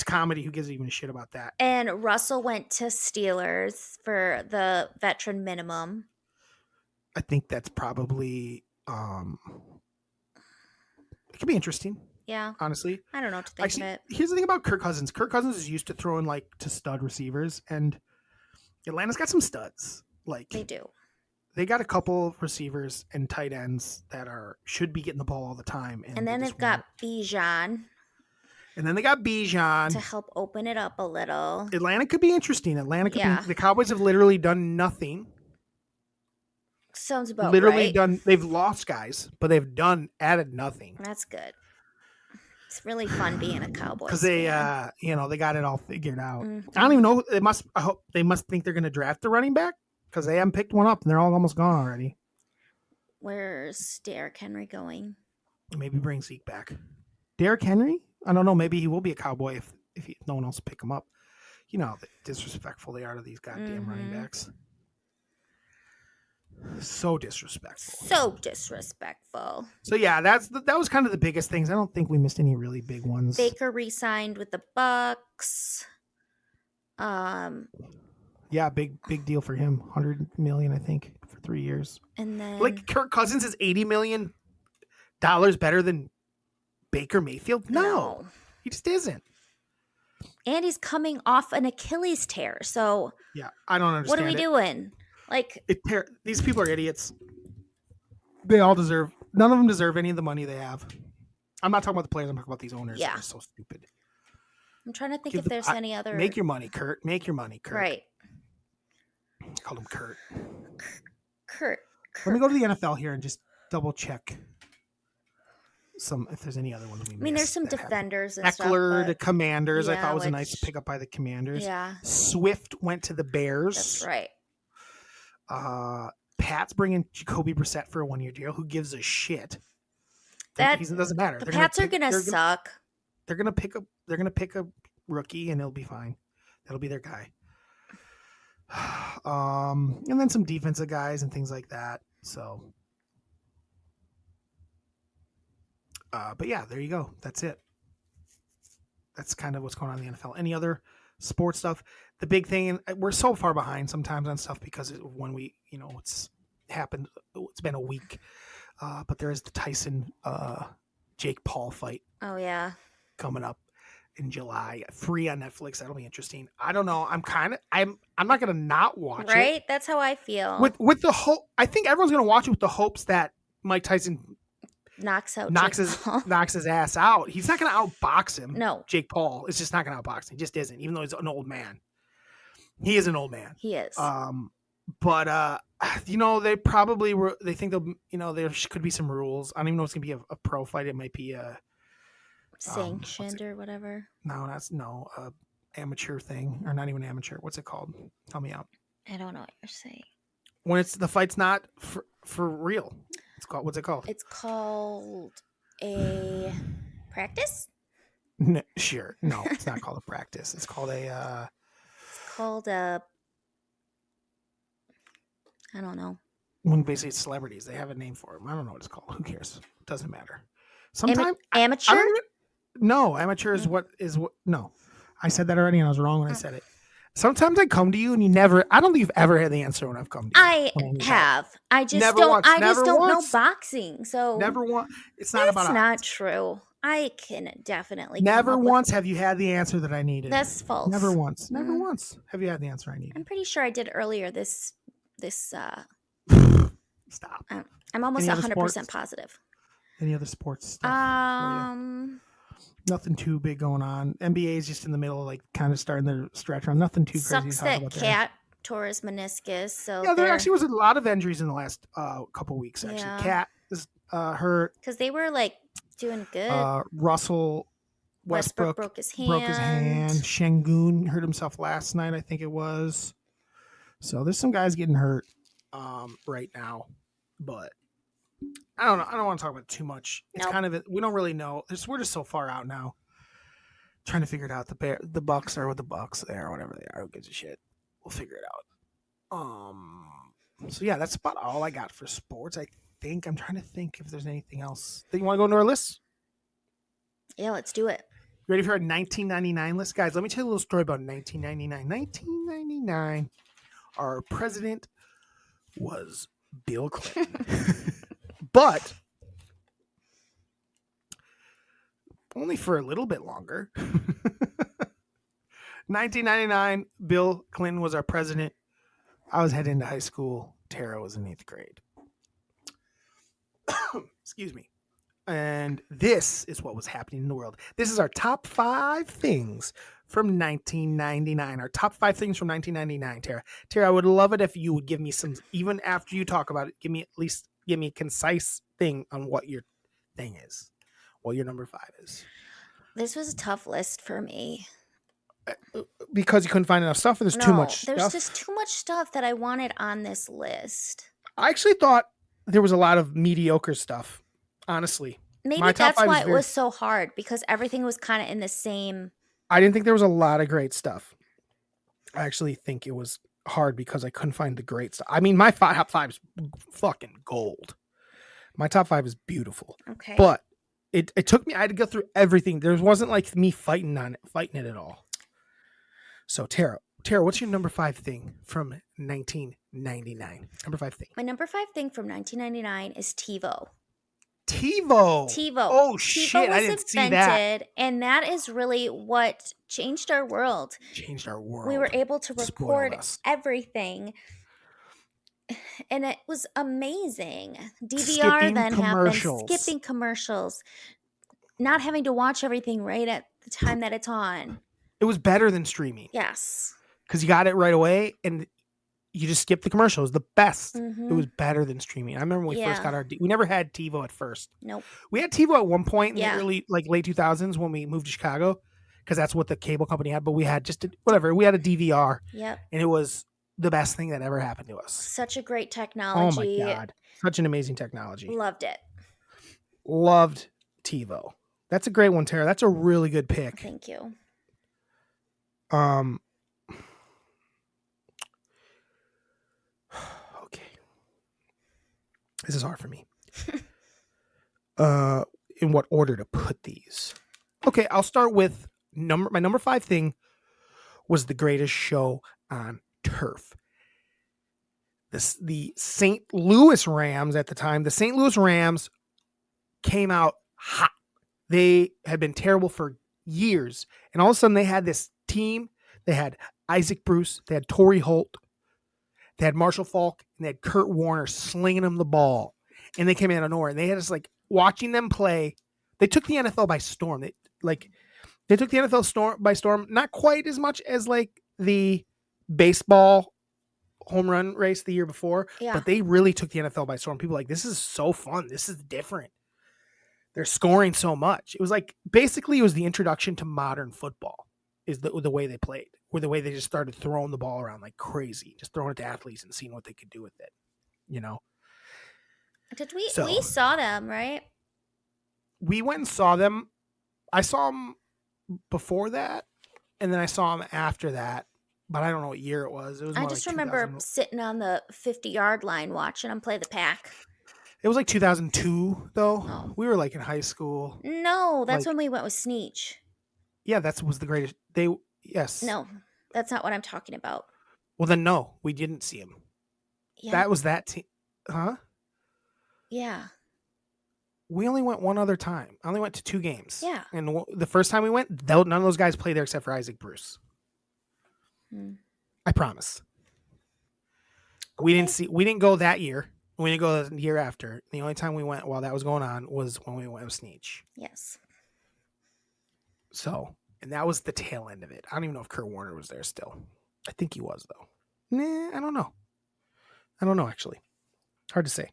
comedy. Who gives even a shit about that? And Russell went to Steelers for the veteran minimum. I think that's probably it could be interesting. Yeah. Honestly. I don't know what to think of it. Here's the thing about Kirk Cousins. Kirk Cousins is used to throwing to stud receivers, and Atlanta's got some studs. They do. They got a couple of receivers and tight ends that should be getting the ball all the time. And then they've got Bijan. And then they got Bijan to help open it up a little. Atlanta could be interesting. The Cowboys have literally done nothing. Sounds about literally right. They've lost guys, but they've added nothing. That's good. It's really fun being a Cowboys because they got it all figured out. Mm-hmm. I don't even know. I hope they must think they're going to draft the running back because they haven't picked one up and they're all almost gone already. Where's Derrick Henry going? Maybe bring Zeke back. Derrick Henry? I don't know. Maybe he will be a Cowboy if no one else will pick him up. You know how disrespectful they are to these goddamn running backs. So disrespectful. So yeah, that was kind of the biggest things. I don't think we missed any really big ones. Baker re-signed with the Bucks. Yeah, big deal for him. $100 million, I think, for 3 years. And then Kirk Cousins is $80 million better than Baker Mayfield? No, he just isn't. And he's coming off an Achilles tear. So yeah, I don't understand. What are we doing? These people are idiots. They all deserve. None of them deserve any of the money they have. I'm not talking about the players. I'm talking about these owners. Yeah, they're so stupid. I'm trying to think if there's any other. Make your money, Kurt. Make your money, Kurt. Right. I called him Kurt. Kurt. Let me go to the NFL here and just double check if there's any other ones we missed. I mean, there's some defenders and Eckler stuff. to Commanders. I thought was a nice pickup by the Commanders. Yeah. Swift went to the Bears. That's right. Pat's bringing Jacoby Brissett for a 1-year deal. Who gives a shit? It doesn't matter. The Pats are gonna suck. They're gonna pick a rookie and it'll be fine. That'll be their guy. And then some defensive guys and things like that. So, but yeah, there you go. That's it. That's kind of what's going on in the NFL. Any other sports stuff? The big thing, and we're so far behind sometimes on stuff because when we, it's happened, it's been a week. But there is the Tyson Jake Paul fight. Oh yeah, coming up in July, free on Netflix. That'll be interesting. I don't know. I'm not gonna not watch it. Right? That's how I feel. With the hope, I think everyone's gonna watch it with the hopes that Mike Tyson knocks his ass out. He's not gonna outbox him. No, Jake Paul is just not gonna outbox him. He just isn't. Even though he's an old man, he is an old man. He is. But they probably were. They think there could be some rules. I don't even know if it's gonna be a pro fight. It might be a sanctioned or whatever. No, that's amateur thing, or not even amateur. What's it called? Tell me out. I don't know what you're saying. When it's the fight's not for real. It's called. What's it called? It's called a practice. No, sure. No, it's not called a practice. It's called a. It's called a. I don't know. When basically it's celebrities, they have a name for them. I don't know what it's called. Who cares? It doesn't matter. Sometimes amateur. No, amateur is what. No, I said that already, and I was wrong when I said it. Sometimes I come to you, and you never. I don't think you've ever had the answer when I've come to you. I have. I just never don't. Once, I just don't once. know boxing. So never once. It's not about. That's not true. I can definitely. Never once have you had the answer that I needed. That's false. Never once. Never once have you had the answer I needed. I'm pretty sure I did earlier this. Stop. I'm almost 100% positive. Any other sports stuff? Nothing too big going on. NBA is just in the middle, like kind of starting their stretch run. Nothing too crazy. Sucks that Cat tore his meniscus. So yeah, there actually was a lot of injuries in the last couple weeks. Actually, Cat is hurt because they were like doing good. Russell Westbrook broke his hand. Şengün hurt himself last night, I think it was. So there's some guys getting hurt right now, but I don't know. I don't want to talk about it too much. It's kind of we don't really know. We're just so far out now, trying to figure it out. The Bucks are with the Bucks there, or whatever they are. Who gives a shit? We'll figure it out. So yeah, that's about all I got for sports. I think I'm trying to think if there's anything else. You want to go into our list? Yeah, let's do it. Ready for our 1999 list, guys? Let me tell you a little story about 1999. 1999. Our president was Bill Clinton. But only for a little bit longer. 1999, Bill Clinton was our president. I was heading into high school. Tara was in 8th grade. Excuse me. And this is what was happening in the world. This is our top 5 things from 1999. Our top 5 things from 1999, Tara. Tara, I would love it if you would give me some, even after you talk about it, give me a concise thing on what your thing is, what your number 5 is. This was a tough list for me. Because you couldn't find enough stuff, or there's too much stuff? There's just too much stuff that I wanted on this list. I actually thought there was a lot of mediocre stuff, honestly. Maybe that's why it was so hard, because everything was kind of in the same. I didn't think there was a lot of great stuff. I actually think it was hard because I couldn't find the great stuff. I mean, my top 5 is fucking gold. My top 5 is beautiful. Okay. But it took me, I had to go through everything. There wasn't like me fighting it at all. So Tara, what's your number 5 thing from 1999? Number 5 thing. My number 5 thing from 1999 is TiVo. TiVo. Oh, shit. I didn't see that. And that is really what changed our world. We were able to record everything. And it was amazing. DVR then happened. Skipping commercials. Not having to watch everything right at the time that it's on. It was better than streaming. Yes. Because you got it right away and you just skipped the commercial. It was the best. Mm-hmm. It was better than streaming. I remember when we first got we never had TiVo at first. Nope. We had TiVo at one point in the early, late 2000s when we moved to Chicago, because that's what the cable company had. But we had we had a DVR. Yep. And it was the best thing that ever happened to us. Such a great technology. Oh my God. Such an amazing technology. Loved it. Loved TiVo. That's a great one, Tara. That's a really good pick. Thank you. Okay. This is hard for me. In what order to put these? Okay, I'll start with my number 5 thing was the greatest show on turf. The St. Louis Rams at the time, the St. Louis Rams came out hot. They had been terrible for years. And all of a sudden they had this team. They had Isaac Bruce. They had Torrey Holt. They had Marshall Faulk. And they had Kurt Warner slinging them the ball. And they came out of nowhere. And they had us like watching them play. They took the NFL by storm. They took the NFL by storm. Not quite as much as like the baseball home run race the year before. Yeah. But they really took the NFL by storm. People were like, this is so fun. This is different. They're scoring so much. It was like, basically it was the introduction to modern football is the way they played, or the way they just started throwing the ball around like crazy, just throwing it to athletes and seeing what they could do with it, you know? Did we So- we saw them, right? We went and saw them. I saw them before that, and then I saw them after that, but I don't know what year it was. It was I more just like remember 2000 sitting on the 50-yard line watching them play the pack. It was like 2002, though. Oh. We were like in high school. No, that's Like- when we went with Sneech. Yeah, that was the greatest. Yes. No, that's not what I'm talking about. Well, then no, we didn't see him. Yeah. That was that team. Huh? Yeah. We only went one other time. I only went to 2 games. Yeah. And the first time we went, none of those guys played there except for Isaac Bruce. Hmm. I promise. We didn't go that year. We didn't go the year after. The only time we went while that was going on was when we went with Sneech. Yes. So, and that was the tail end of it. I don't even know if Kurt Warner was there still. I think he was, though. Nah, I don't know. I don't know, actually. Hard to say.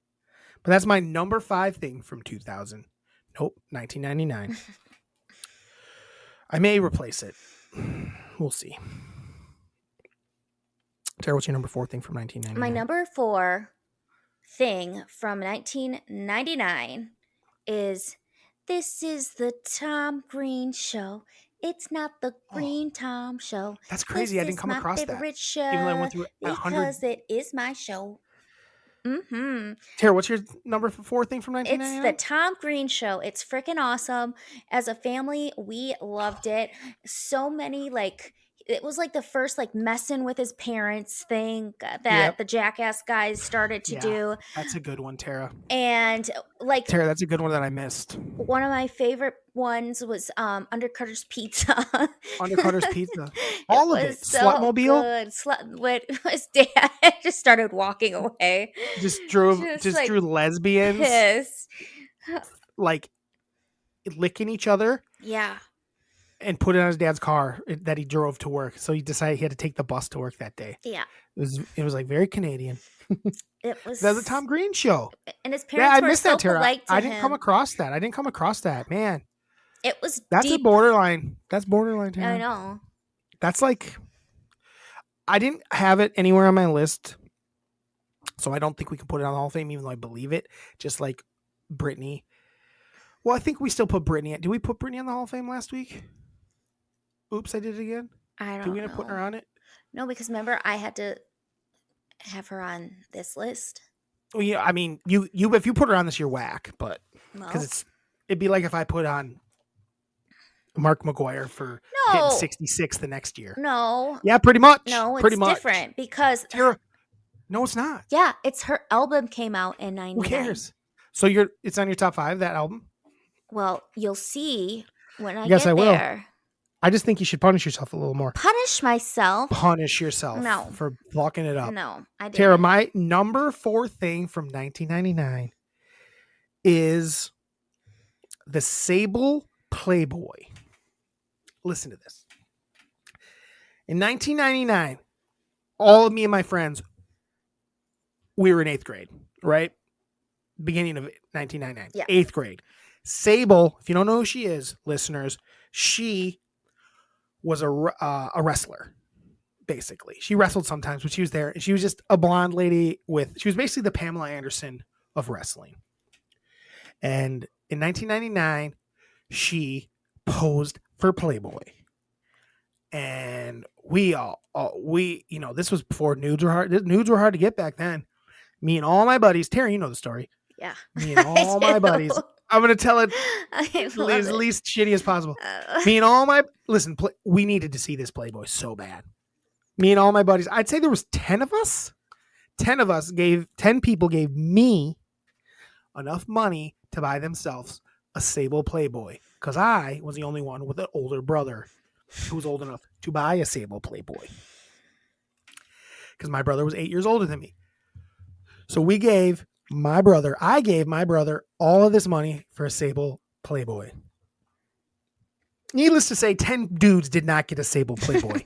But that's my number 5 thing from 2000. Nope, 1999. I may replace it. We'll see. Tara, what's your number 4 thing from 1999? My number 4 thing from 1999 is "This is the Tom Green Show. It's not the Green Tom Show. That's crazy. This I didn't is come my across that. favorite show Even though I went through 100. because it is my show." Mm-hmm. Tara, what's your number 4 thing from It's 1999? the Tom Green Show. It's freaking awesome. As a family, we loved it. So many, like, it was like the first, like, messing with his parents thing that Yep. the Jackass guys started to Yeah. do. That's a good one, Tara. And, like, Tara, that's a good one that I missed. one of my favorite ones was Undercutter's Pizza. Undercutter's Pizza. All of was it. so Slutmobile. good. When his dad just started walking away. Just drew like, drew lesbians Pissed. like licking each other Yeah. and put it on his dad's car that he drove to work. So he decided he had to take the bus to work that day. Yeah. It was like very Canadian. It was. That was a Tom Green show. And his Yeah, parents I were missed so that, Tara. polite to I didn't come him. across that. Man, It was that's deep. a borderline. That's borderline, Tara. I know. That's like, I didn't have it anywhere on my list, so I don't think we can put it on the Hall of Fame, even though I believe it. Just like Britney. Well, I think we still put Britney. Did we put Britney on the Hall of Fame last week? Oops, I did it again. I don't Did we know. end up putting her on it? No, because remember I had to have her on this list. Well, yeah, I mean, you if you put her on this, you're whack. But Well, because it'd be like if I put on Mark McGuire for no, hitting 66 the next year. no, Yeah, pretty much. no. It's pretty much. different because Tara, no, it's not. yeah, it's her album came out in Who '99. cares? So it's on your top 5, that album? Well, you'll see when I Yes, get I will. there. I just think you should punish yourself a little more. Punish myself? Punish yourself No. for fucking it up. No, I didn't. Tara, my number 4 thing from 1999 is the Sable Playboy. Listen to this. In 1999, all of me and my friends, we were in 8th grade, right? Beginning of 1999. Yeah. 8th grade. Sable, if you don't know who she is, listeners, she was a wrestler, basically. She wrestled sometimes, but she was there. And she was just a blonde lady she was basically the Pamela Anderson of wrestling. And in 1999, she posed for Playboy. And we, this was before nudes were hard. Nudes were hard to get back then. Me and all my buddies, Terry, you know the story. Yeah. Me and I all my do. buddies I'm gonna tell it I love as it. least shitty as possible. Uh, Me and all my we needed to see this Playboy so bad. Me and all my buddies. I'd say there was 10 of us. 10 of us 10 people gave me enough money to buy themselves a Sable Playboy because I was the only one with an older brother who was old enough to buy a Sable Playboy. Because my brother was 8 years older than me. So I gave my brother all of this money for a Sable Playboy. Needless to say, 10 dudes did not get a Sable Playboy.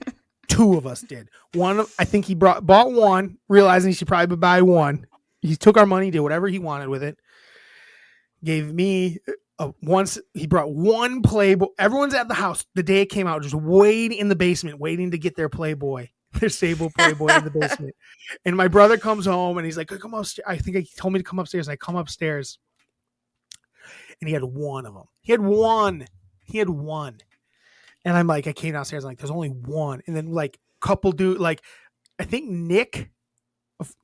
2 of us did. One, I think he bought one, realizing he should probably buy one. He took our money, did whatever he wanted with it. Gave me once he brought one Playboy. Everyone's at the house the day it came out, just waiting in the basement, waiting to get their Playboy, their Sable Playboy in the basement. And my brother comes home and he's like, "Come upstairs." I think he told me to come upstairs. And I come upstairs, and he had one of them. He had one. And I'm like, I came downstairs. I'm like, there's only one. And then like couple dude, like I think Nick.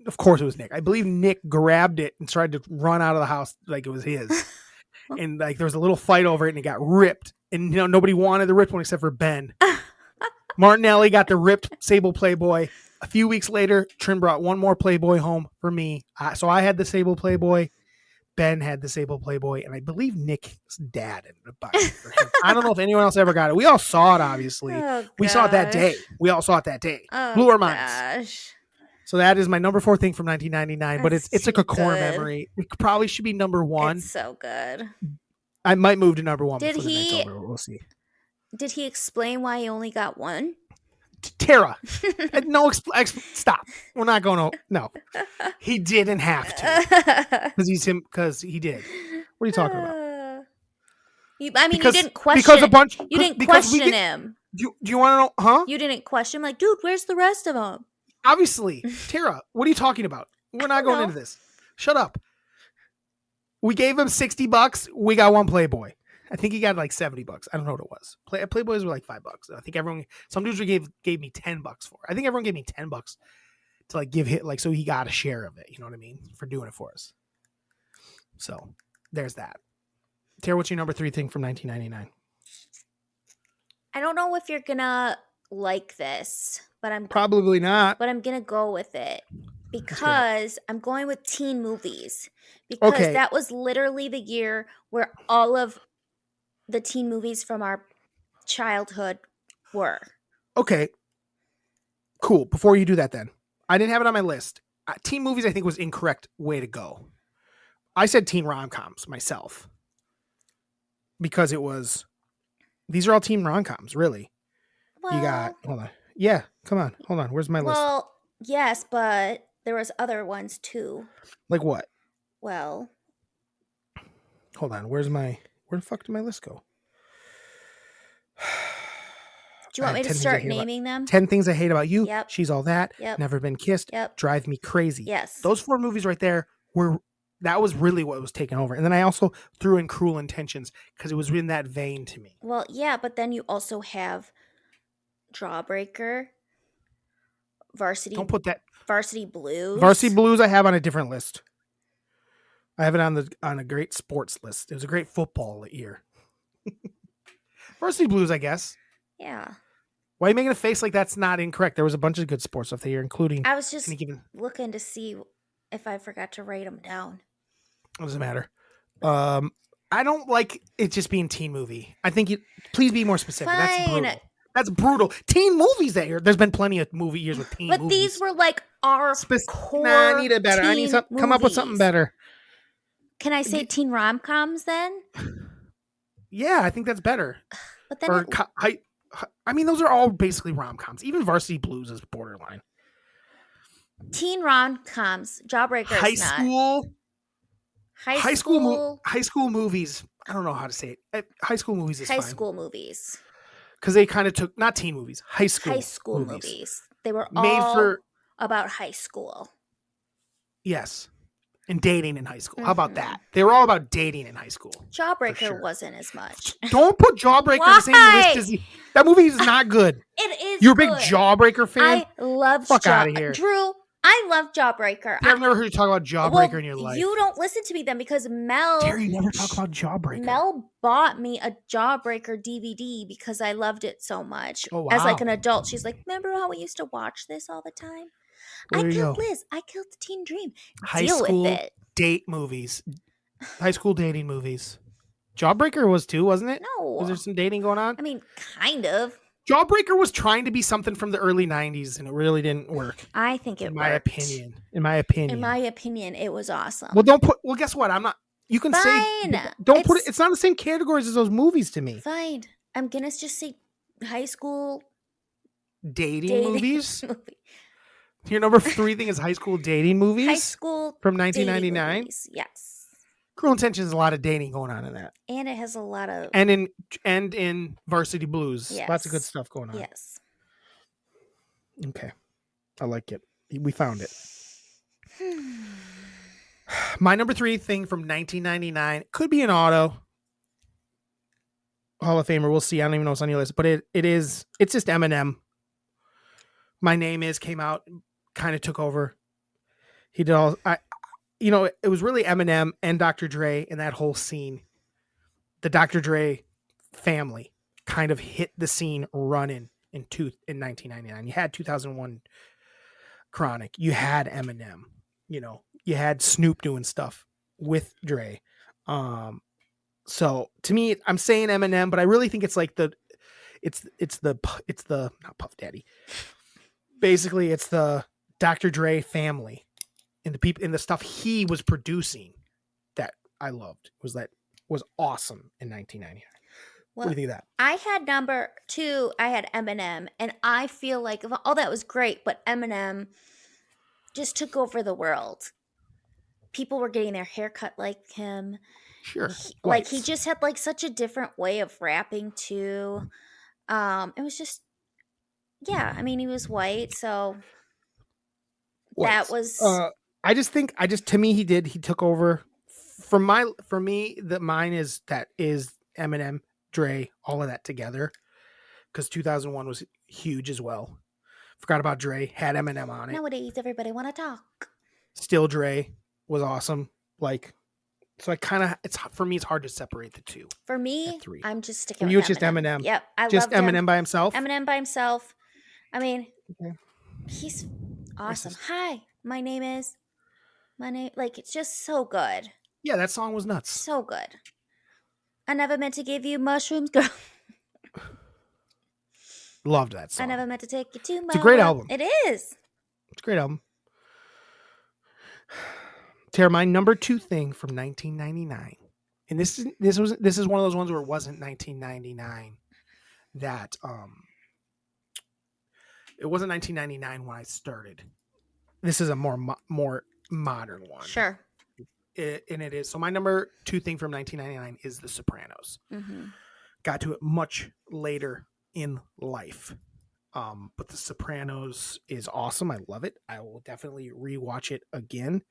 Of course it was Nick. I believe Nick grabbed it and tried to run out of the house like it was his. And like there was a little fight over it and it got ripped. And nobody wanted the ripped one except for Ben. Martinelli got the ripped Sable Playboy. A few weeks later, Trin brought one more Playboy home for me. So I had the Sable Playboy. Ben had the Sable Playboy. And I believe Nick's dad ended up buying it for him. I don't know if anyone else ever got it. We all saw it, obviously. We saw it that day. Oh, Blew our minds. gosh. So that is my number 4 thing from 1999, but it's like a core good. memory. It probably should be number 1. It's so good. I might move to number 1 Did before the he- night's over. We'll see. Did he explain why he only got one? Tara, no, stop. We're not going to. No, he didn't have to because he did. What are you talking about? You Because- didn't question. because a bunch. You didn't because we question get- him. Do you want to know? Huh? You didn't question him, like, dude, where's the rest of them? Obviously, Tara. What are you talking about? We're not going into this. Shut up. We gave him $60. We got one Playboy. I think he got like $70. I don't know what it was. Playboys were like $5. I think some dudes gave me $10 for it. I think everyone gave me $10 to like give him like so he got a share of it. You know what I mean? For doing it for us. So there's that. Tara, what's your number 3 thing from 1999? I don't know if you're gonna like this, but I'm Probably not. gonna go with it because I'm going with teen movies because Okay. that was literally the year where all of the teen movies from our childhood were. Okay. Cool. Before you do that, then I didn't have it on my list. Teen movies, I think, was incorrect way to go. I said teen rom-coms myself because it was. These are all teen rom-coms, really. Well, You got. Hold on. Yeah. Come on. Hold on. Where's my list? well, yes, but there was other ones too. Like what? Well, Hold on. Where the fuck did my list go? do you want I me had to 10 things I start hate about- naming them? 10 Things I Hate About You. Yep. She's All That. Yep. Never Been Kissed. Yep. Drive Me Crazy. Yes. Those 4 movies right there that was really what was taken over. And then I also threw in Cruel Intentions because it was in that vein to me. Well, yeah, but then you also have Jawbreaker, Don't put that. Varsity Blues. Varsity Blues I have on a different list. I have it on a great sports list. It was a great football year. Varsity Blues, I guess. Yeah. Why are you making a face like that's not incorrect? There was a bunch of good sports stuff there, including I was just any given. looking to see if I forgot to write them down. It doesn't matter. I don't like it just being teen movie. I think please be more specific. That's Fine. brutal. That's brutal. Teen movies that year. There's been plenty of movie years with teen But movies. these were like our core Nah, I need it better. I need teen some. Come up with something movies. better. Can I say teen rom-coms then? Yeah, I think that's better. But then Or it- I mean, those are all basically rom-coms. Even Varsity Blues is borderline. teen rom-coms, Jawbreaker High is not. school, High school, high school movies. I don't know how to say it. High school movies is high fine school movies. because they kind of took not teen movies, high school movies. They were made all for about high school. yes, and dating in high school. How about that? They were all about dating in high school. Jawbreaker sure. wasn't as much. Don't put Jawbreaker in the same Why? list as that movie is not good. It is. You're a big good. Jawbreaker fan. I love Fuck outta here. Drew, I love Jawbreaker. I've never heard you talk about Jawbreaker in your life. You don't listen to me then because Mel. Terry, you never talk about Jawbreaker. Mel bought me a Jawbreaker DVD because I loved it so much. Oh, wow. As like an adult, she's like, "Remember how we used to watch this all the time?" Well, I there you killed go. Liz. I killed the teen dream. High Deal school with it. date movies. High school dating movies. Jawbreaker was too, wasn't it? No. Was there some dating going on? I mean, kind of. Jawbreaker was trying to be something from the early 90s, and it really didn't work. I think it in my worked. opinion. In my opinion. In my opinion, it was awesome. Well, guess what? I'm not. You can Fine. say. Don't put it. It's not the same categories as those movies to me. Fine. I'm gonna just say high school dating movies. Your number 3 thing is high school dating movies. High school from 1999. Yes. Cruel Intentions is a lot of dating going on in that. And it has a lot of and in Varsity Blues. Yes. Lots of good stuff going on. Yes. Okay. I like it. We found it. My number 3 thing from 1999 could be an auto. Hall of Famer. We'll see. I don't even know what's on your list, but it's just Eminem. My Name Is came out, kind of took over. He did all it was really Eminem and Dr. Dre and that whole scene. The Dr. Dre family kind of hit the scene running in 1999. You had 2001 Chronic. You had Eminem. You had Snoop doing stuff with Dre. So to me, I'm saying Eminem, but I really think it's like it's the not Puff Daddy. Basically, it's the Dr. Dre family and the people and the stuff he was producing that I loved was awesome in 1999. What do you think of that? I had number 2. I had Eminem, and I feel like all that was great, but Eminem just took over the world. People were getting their hair cut like him. Sure. He just had like such a different way of rapping too. It was just, yeah. I mean, he was white, so that was. To me, he took over. For me, mine is Eminem, Dre, all of that together. Because 2001 was huge as well. Forgot about Dre, had Eminem on it. Nowadays, everybody want to talk. Still Dre was awesome. So for me, it's hard to separate the two. For me, I'm just sticking with you. It's just Eminem. Yep. I just loved Eminem him. by himself. Eminem by himself. I mean, okay. He's awesome. Hi, my name. It's just so good. Yeah, that song was nuts. So good. I never meant to give you mushrooms, girl. Loved that song. I never meant to take you to my. It's a great album. It is. It's a great album. Tara, my number 2 thing from 1999, and this is one of those ones where it wasn't 1999 that it wasn't 1999 when I started. This is a more modern one. Sure. And it is. So my number 2 thing from 1999 is The Sopranos. Mm-hmm. Got to it much later in life. But The Sopranos is awesome. I love it. I will definitely rewatch it again.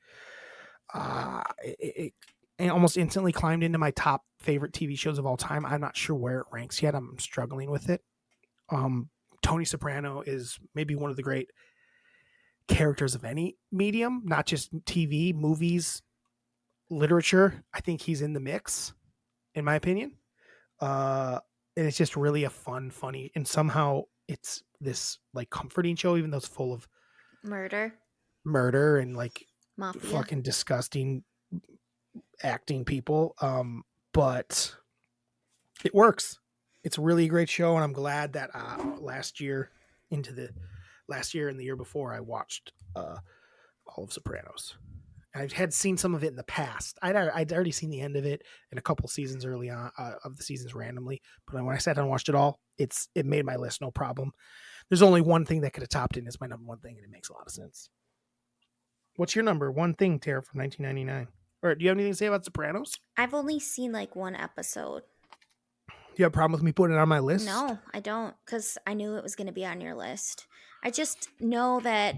It almost instantly climbed into my top favorite TV shows of all time. I'm not sure where it ranks yet. I'm struggling with it. Tony Soprano is maybe one of the great characters of any medium, not just TV, movies, literature. I think he's in the mix, in my opinion. And it's just really a funny, and somehow it's this like comforting show, even though it's full of murder and like mafia, fucking disgusting acting people. But it works. It's really a great show, and I'm glad that last year and the year before I watched all of Sopranos. I had seen some of it in the past. I'd already seen the end of it in a couple seasons early on of the seasons randomly. But when I sat down and watched it all, it made my list no problem. There's only one thing that could have topped it, and it's my number 1 thing, and it makes a lot of sense. What's your number 1 thing, Tara, from 1999? Or do you have anything to say about Sopranos? I've only seen like 1 episode. Do you have a problem with me putting it on my list? No, I don't, because I knew it was going to be on your list. I just know that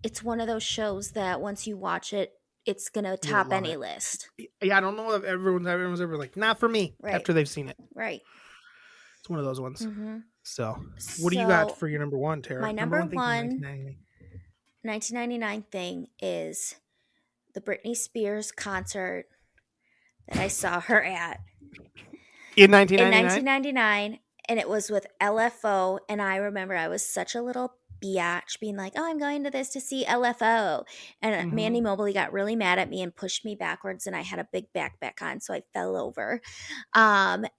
it's one of those shows that once you watch it, it's going to top any list. Yeah, I don't know if everyone's ever like, not for me, after they've seen it. Right. It's one of those ones. Mm-hmm. So, what do you got for your number 1, Tara? My number 1, 1999 thing is the Britney Spears concert that I saw her at In in 1999? 1999, and it was with LFO. And I remember I was such a little biatch being like, oh, I'm going to this to see LFO. And Mandy Mobley got really mad at me and pushed me backwards, and I had a big backpack on, so I fell over. And-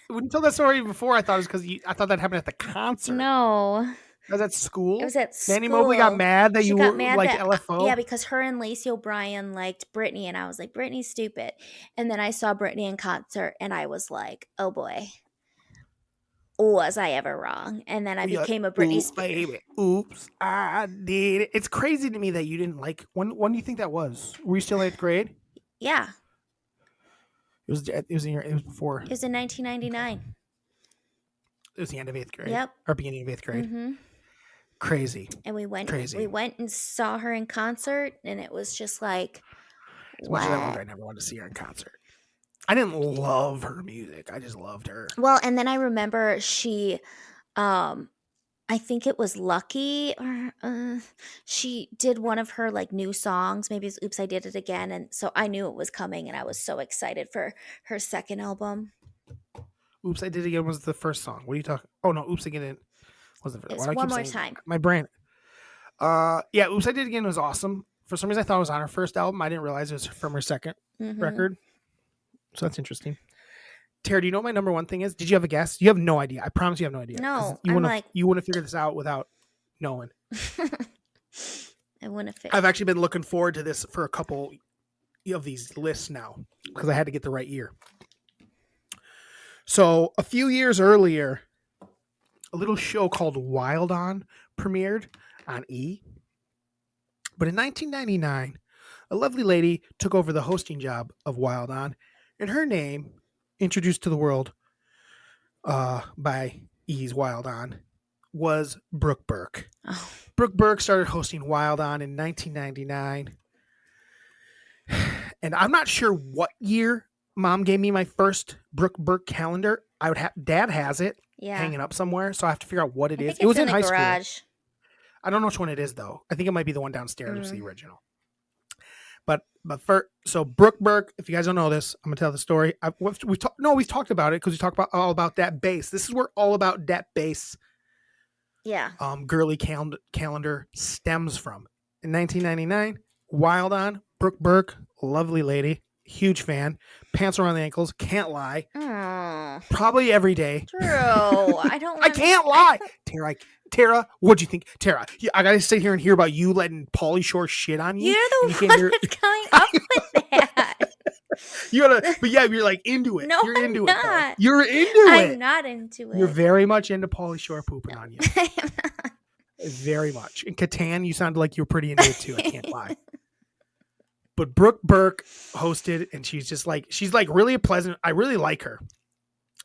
When you told that story before, I thought it was because I thought that happened at the concert. no, That was at school? it was at school. Mandy Mobley got mad that She you got were mad like that, LFO? yeah, because her and Lacey O'Brien liked Britney, and I was like, Britney's stupid. And then I saw Britney in concert, and I was like, oh boy, was I ever wrong? And then I You're became a like, Britney "Ooh, Spears. baby, oops, I did it." It's crazy to me that you didn't like. When do you think that was? Were you still in 8th grade? Yeah, It was before. it was in 1999. It was the end of 8th grade. Yep. Or beginning of 8th grade. Mm-hmm. Crazy. And we went Crazy. and saw her in concert, and it was just like, As much as I loved what? her, I never wanted to see her in concert. I didn't love her music. I just loved her. Well, and then I remember she, I think it was Lucky, or she did one of her like new songs. Maybe it's Oops, I Did It Again. And so I knew it was coming, and I was so excited for her second album. Oops, I Did It Again was the first song. What are you talking? Oh no, Oops Again was the first. It's Why do I One keep More saying Time. my brain? Yeah, Oops, I Did It Again was awesome. For some reason, I thought it was on her first album. I didn't realize it was from her second record. So that's interesting. Tara, do you know what my number one thing is? Did you have a guess? You have no idea. I promise you have no idea. No, you I'm wouldn't have figured this out without knowing. I wouldn't fit. I've actually been looking forward to this for a couple of these lists now because I had to get the right year. So a few years earlier, a little show called Wild On premiered on E. But in 1999, a lovely lady took over the hosting job of Wild On, and her name, introduced to the world by E's Wild On, was Brooke Burke. Oh. Brooke Burke started hosting Wild On in 1999. And I'm not sure what year Mom gave me my first Brooke Burke calendar. Dad has it hanging up somewhere, so I have to figure out what it is. It was in high garage. school. I don't know which one it is though. I think it might be the one downstairs, which is the original. But so Brooke Burke, if you guys don't know this, I'm gonna tell the story. We've talked about it because we talk about all about that bass. This is where all about that bass. Yeah. Girly calendar stems from. In 1999, Wild On, Brooke Burke, lovely lady, huge fan, pants around the ankles, can't lie. Probably every day. True. I don't. I can't lie. Tara, what'd you think? Tara, I gotta sit here and hear about you letting Pauly Shore shit on you. You're the one that's coming up with that. You gotta, but yeah, you're like into it. No, you're into I'm it. not. You're into it. I'm not into it. You're very much into Pauly Shore pooping on you. Very much. In Catan, you sounded like you were pretty into it too. I can't lie. But Brooke Burke hosted, and she's like really a pleasant. I really like her.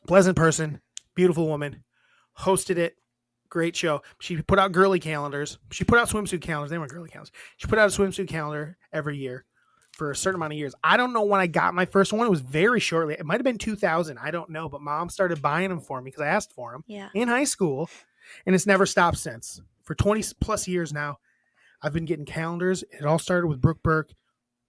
Pleasant person, beautiful woman. Hosted it. Great show. She put out girly calendars. She put out swimsuit calendars. They weren't girly calendars. She put out a swimsuit calendar every year for a certain amount of years. I don't know when I got my first one. It was very shortly. It might have been 2000. I don't know. But Mom started buying them for me because I asked for them in high school. And it's never stopped since. For 20 plus years now, I've been getting calendars. It all started with Brooke Burke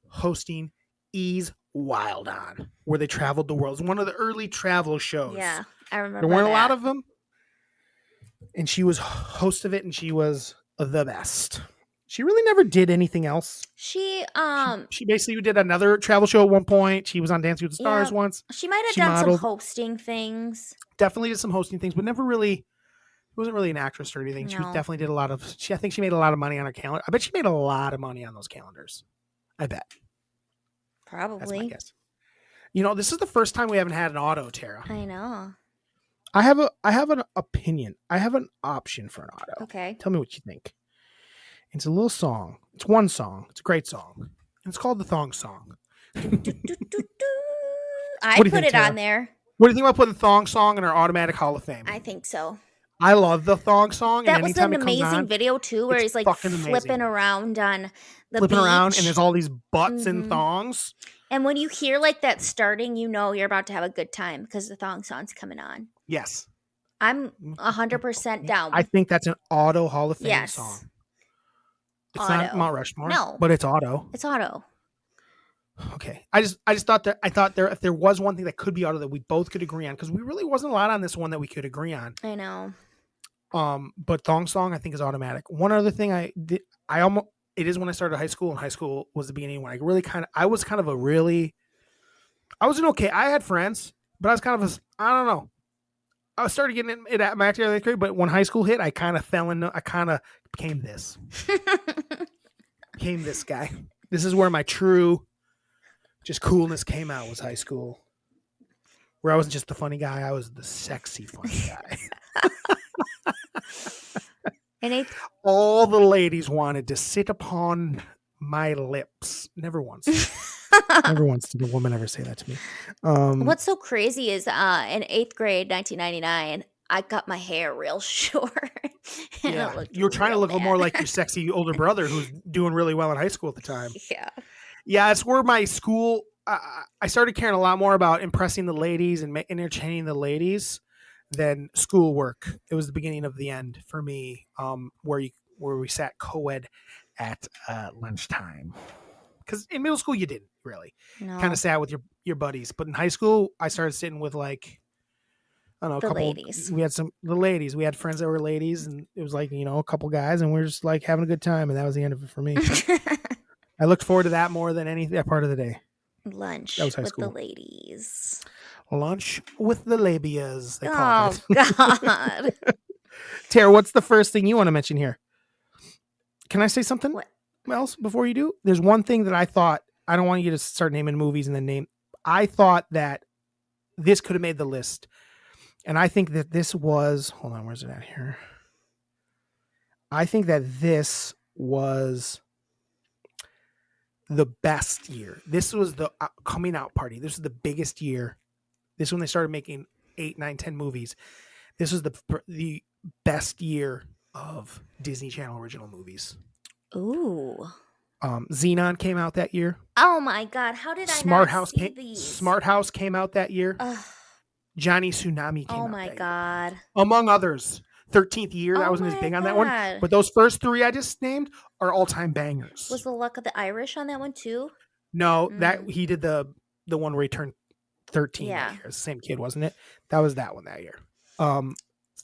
hosting E's Wild On, where they traveled the world. It was one of the early travel shows. Yeah, I remember. There weren't a lot of them. And she was host of it, and she was the best. She really never did anything else. She basically did another travel show at one point. She was on Dancing with the Stars once. She might have done some hosting things. Definitely did some hosting things, but never really. Wasn't really an actress or anything. No. She definitely did a lot of. I think she made a lot of money on her calendar. I bet she made a lot of money on those calendars. I bet. Probably. That's my guess. You know, this is the first time we haven't had an auto, Tara. I know. I have an opinion. I have an option for an auto. Okay. Tell me what you think. It's a little song. It's one song. It's a great song. And it's called the Thong Song. I put it on there. What do you think about putting the Thong Song in our automatic Hall of Fame? I think so. I love the Thong Song. That was an amazing video too, where he's like flipping around on the beach. And there's all these butts and thongs. And when you hear like that starting, you know you're about to have a good time because the thong song's coming on. Yes. I'm 100% down. I think that's an auto Hall of Fame song. It's Auto. not Mount Rushmore. No. But it's Auto. It's Auto. Okay. I just thought there if there was one thing that could be Auto that we both could agree on, because we really wasn't a lot on this one that we could agree on. I know. But Thong Song I think is automatic. One other thing it is when I started high school, and high school was the beginning when I wasn't okay. I had friends, but I was kind of I don't know. I started getting it at my 8th grade, but when high school hit, I kind of became this. Became this guy. This is where my true just coolness came out, was high school. Where I wasn't just the funny guy, I was the sexy funny guy. And all the ladies wanted to sit upon my lips. Never once. Never once did a woman ever say that to me. What's so crazy is in 8th grade, 1999, I got my hair real short. Yeah, you were trying to look more like your sexy older brother who's doing really well in high school at the time. Yeah. Yeah, it's where my school, I started caring a lot more about impressing the ladies and entertaining the ladies than schoolwork. It was the beginning of the end for me, where we sat co-ed at lunchtime. Because in middle school, you didn't really. No. Kind of sat with your buddies. But in high school, I started sitting with like, I don't know, The ladies. We had the ladies. We had friends that were ladies, and it was like, a couple guys, and we were just like having a good time, and that was the end of it for me. I looked forward to that more than that part of the day. Lunch That was high with school. the ladies. Lunch with the labias, they call it. Oh, God. Tara, what's the first thing you want to mention here? Can I say something What? else before you do? There's one thing that I thought, I don't want you to start naming movies and then name. I thought that this could have made the list. And I think that this was, hold on, where's it at here? I think that this was the best year. This was the coming out party. This was the biggest year. This is when they started making 8, 9, 10 movies. This was the best year of Disney Channel original movies. Ooh. Xenon came out that year. Oh my God! How did I Smart not House see these? Smart House came out that year. Ugh. Johnny Tsunami came out. Oh my that God! year. Among others. 13th year. I wasn't as big on that one. But those first 3 I just named are all-time bangers. Was the Luck of the Irish on that one too? No, that he did the one where he turned 13 that year. It's the same kid, wasn't it? That was that one that year.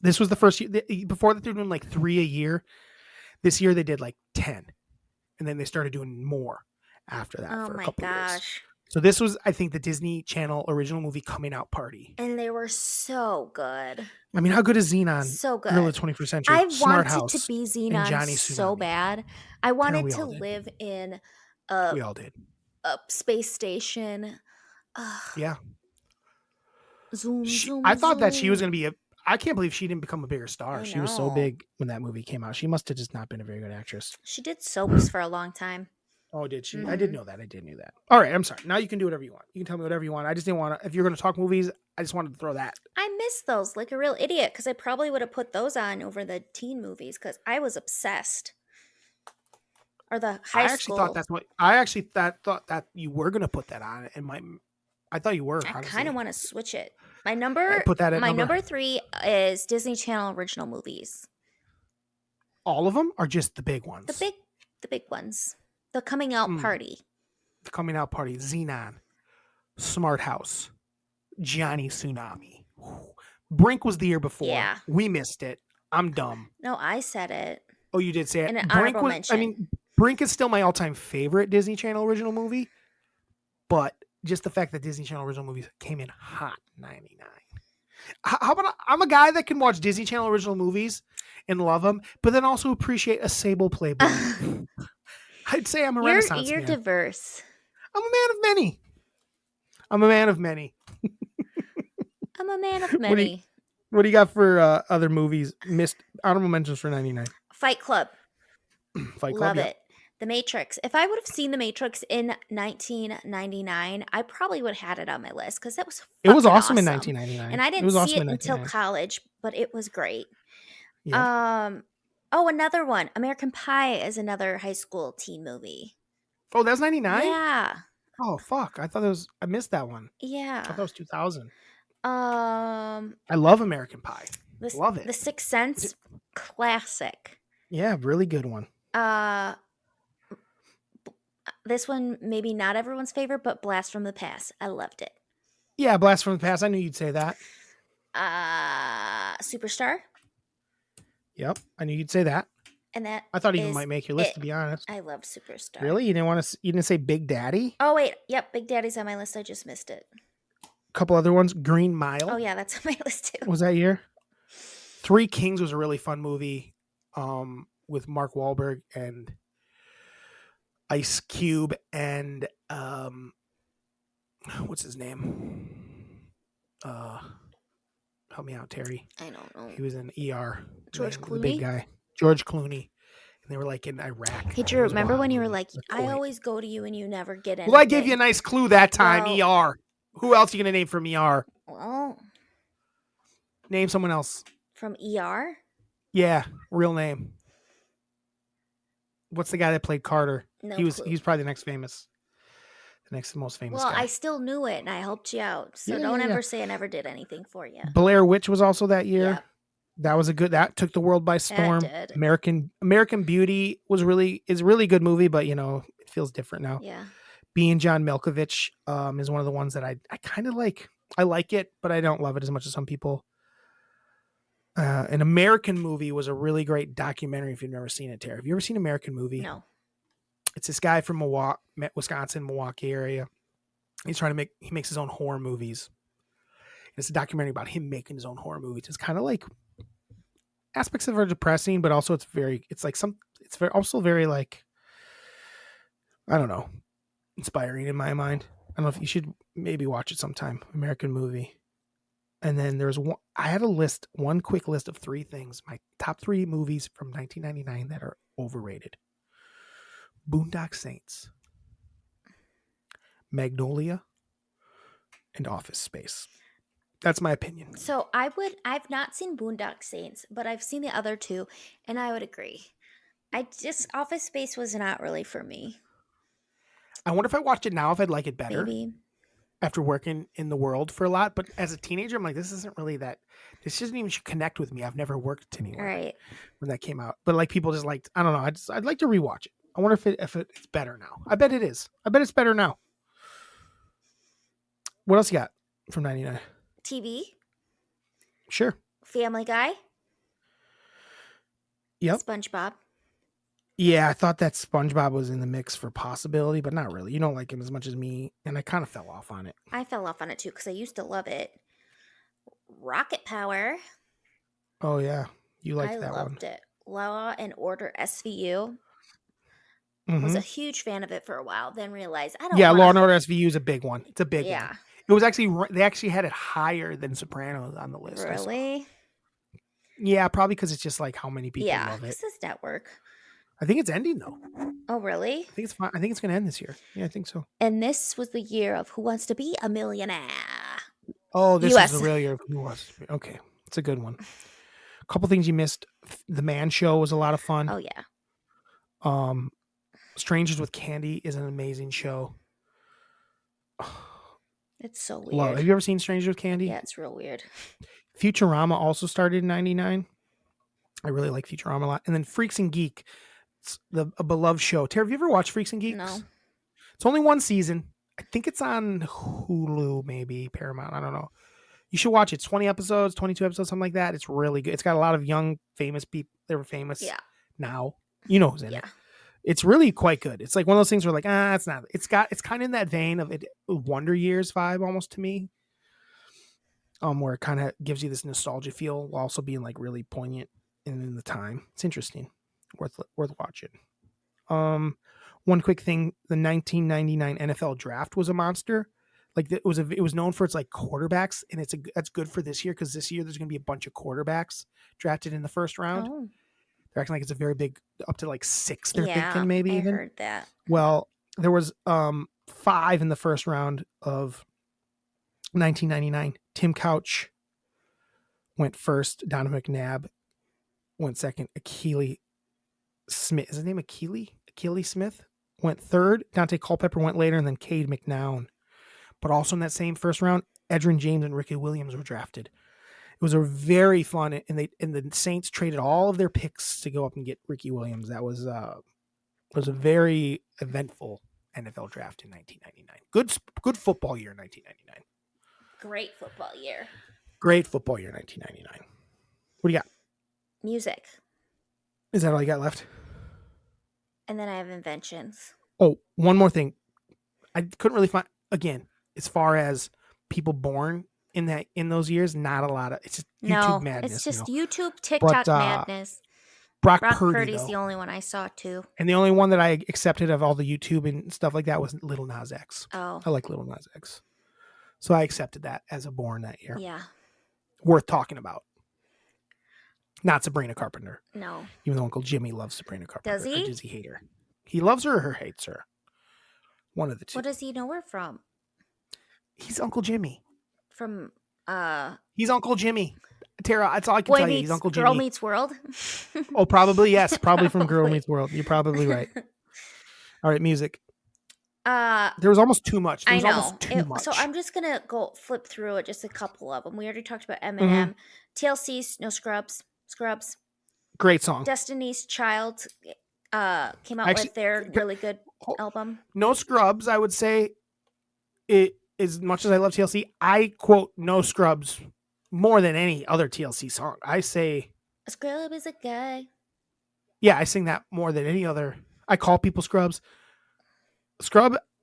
This was the first year. Before they were doing like 3 a year. This year they did like 10. And then they started doing more after that for a couple years. So this was, I think, the Disney Channel original movie coming out party. And they were so good. I mean, how good is Xenon? So good. Early 21st century. I Smart wanted House to be Xenon so bad. I wanted to live in we all did. A space station. Yeah. Zoom, I thought that she was going to be I can't believe she didn't become a bigger star. She was so big when that movie came out. She must have just not been a very good actress. She did soaps for a long time. Oh, did she? Mm-hmm. I did know that. I did know that. All right. I'm sorry. Now you can do whatever you want. You can tell me whatever you want. I just didn't want to. If you're going to talk movies, I just wanted to throw that. I missed those like a real idiot because I probably would have put those on over the teen movies because I was obsessed. Or the high school. I actually thought that you were going to put that on. And I thought you were. I kind of want to switch it. My number 3 is Disney Channel original movies. All of them are just the big ones. The big ones. The coming out party. The coming out party. Xenon. Smart House. Johnny Tsunami. Brink was the year before. Yeah. We missed it. I'm dumb. No, I said it. Oh, you did say it. In an honorable mention. I mean, Brink is still my all-time favorite Disney Channel original movie, but just the fact that Disney Channel original movies came in hot 99. How about I'm a guy that can watch Disney Channel original movies and love them, but then also appreciate a Sable Playboy. I'd say I'm a Renaissance man. You're diverse. I'm a man of many. I'm a man of many. I'm a man of many. What do you got for other movies? Missed honorable mentions for 99. Fight Club. Fight Club. Love it. The Matrix. If I would have seen The Matrix in 1999, I probably would have had it on my list because that was awesome in 1999. And I didn't see it until college, but it was great. Yep. Oh, another one. American Pie is another high school teen movie. Oh, that's 99? Yeah. Oh, fuck. I missed that one. Yeah. I thought it was 2000. I love American Pie. Love it. The Sixth Sense, classic. Yeah, really good one. This one, maybe not everyone's favorite, but Blast from the Past. I loved it. Yeah, Blast from the Past. I knew you'd say that. Superstar. Yep, I knew you'd say that. And that I thought even is might make your list, it. to be honest. I love Superstar. Really? You didn't want to? You didn't say Big Daddy? Oh, wait. Yep, Big Daddy's on my list. I just missed it. A couple other ones. Green Mile. Oh, yeah, that's on my list too. Was that year? Three Kings was a really fun movie with Mark Wahlberg and Ice Cube and what's his name? Help me out, Terry. I don't know. He was in ER. George The Clooney? big guy. George Clooney. And they were like in Iraq. Hey, Drew, It was a remember wild when you were movie. like, That's I cool. always go to you and you never get anything? Well, I gave you a nice clue that time, Well- ER. Who else are you going to name from ER? Well, Name someone else. from ER? Yeah, real name. What's the guy that played Carter? No He was clue. probably the next most famous Well, guy. I still knew it and I helped you out. So Yeah, don't yeah, ever yeah. say I never did anything for you. Blair Witch was also that year. Yeah. That took the world by storm. did. American Beauty is a really good movie, but you know, it feels different now. Yeah. Being John Malkovich is one of the ones that I kind of like. I like it, but I don't love it as much as some people. An American Movie was a really great documentary if you've never seen it, Tara. Have you ever seen American Movie? No. It's this guy from Wisconsin, Milwaukee area. He makes his own horror movies. It's a documentary about him making his own horror movies. It's kind of like aspects of it are depressing, but also it's very like, I don't know, inspiring in my mind. I don't know if you should maybe watch it sometime. American Movie. And then there's one, I had one quick list of 3 things, my top 3 movies from 1999 that are overrated. Boondock Saints, Magnolia, and Office Space. That's my opinion. So I've not seen Boondock Saints, but I've seen the other 2 and I would agree. Office Space was not really for me. I wonder if I watched it now, if I'd like it better. Maybe. After working in the world for a lot. But as a teenager, I'm like, this doesn't even connect with me. I've never worked anywhere Right. when that came out. But like people just liked, I don't know. I'd like to rewatch it. I wonder if it's better now. I bet it is. I bet it's better now. What else you got from 99? TV, Sure. Family Guy, Yep. SpongeBob. Yeah, I thought that SpongeBob was in the mix for possibility, but not really. You don't like him as much as me, and I kind of fell off on it. I fell off on it too because I used to love it. Rocket Power. Oh yeah, you liked I that loved one. it. Law and Order SVU. Mhm. Was a huge fan of it for a while. Then realized I don't. Yeah, wanna- Law and Order SVU is a big one. It's a big Yeah. one. It was actually they actually had it higher than Sopranos on the list. I saw. Really? Yeah, probably because it's just like how many people Yeah. love it. This is network. I think it's ending though. Oh, really? I think it's fine. I think it's going to end this year. Yeah, I think so. And this was the year of Who Wants to Be a Millionaire. Oh, this US. is the real year of Who Wants to Be. Okay, it's a good one. A couple things you missed. The Man Show was a lot of fun. Oh yeah. Strangers with Candy is an amazing show. It's so Love. weird. Have you ever seen Strangers with Candy? Yeah, it's real weird. Futurama also started in 99. I really like Futurama a lot. And then Freaks and Geek, it's a beloved show. Tara, have you ever watched Freaks and Geeks? No. It's only one season. I think it's on Hulu, maybe Paramount. I don't know. You should watch it. It's 20 episodes, 22 episodes, something like that. It's really good. It's got a lot of young, famous people. They were famous Yeah. now. You know who's in it. Yeah. It's really quite good. It's like one of those things where like, it's not. It's kind of in that vein of it, Wonder Years vibe almost to me. Where it kind of gives you this nostalgia feel while also being like really poignant in the time. It's interesting. Worth watching. One quick thing, the 1999 NFL draft was a monster. Like it was known for its like quarterbacks, and that's good for this year because this year there's going to be a bunch of quarterbacks drafted in the first round. Oh. They're acting like it's a very big, up to like 6. They're Yeah, thinking maybe I even. heard that. Well, there was 5 in the first round of 1999. Tim Couch went first. Donovan McNabb went second. Akili Smith, is his name Akili Smith went third. Dante Culpepper went later, and then Cade McNown. But also in that same first round, Edgerrin James and Ricky Williams were drafted. It was a very fun, and the Saints traded all of their picks to go up and get Ricky Williams. That was it was a very eventful NFL draft in 1999. Good football year in 1999. Great football year. Great football year in 1999. What do you got? Music. Is that all you got left? And then I have inventions. Oh, one more thing. I couldn't really find, again, as far as people born in those years, not a lot of, it's just YouTube madness. It's just YouTube, But, TikTok madness. Brock Purdy's though. the only one I saw too. And the only one that I accepted of all the YouTube and stuff like that was Lil Nas X. Oh. I like Lil Nas X. So I accepted that as a born that year. Yeah. Worth talking about. Not Sabrina Carpenter. No. Even though Uncle Jimmy loves Sabrina Carpenter. Does he? Or does he hate her? He loves her or hates her? One of the two. What does he know her from? He's Uncle Jimmy. From He's Uncle Jimmy. Tara, that's all I can tell you. He's Uncle Jimmy. Girl Meets World? Oh, probably, yes. Probably from Girl Probably. Meets World. You're probably right. All right, music. There There was almost too much. There I was know. almost too much. So I'm just gonna go flip through it, just a couple of them. We already talked about Eminem, Mm-hmm. TLC's No Scrubs, Great song. Destiny's Child came out Actually, with their really good album. No Scrubs, I would say, it as much as I love TLC, I quote No Scrubs more than any other TLC song. I say, A scrub is a guy. yeah, I sing that more than any other. I call people Scrubs.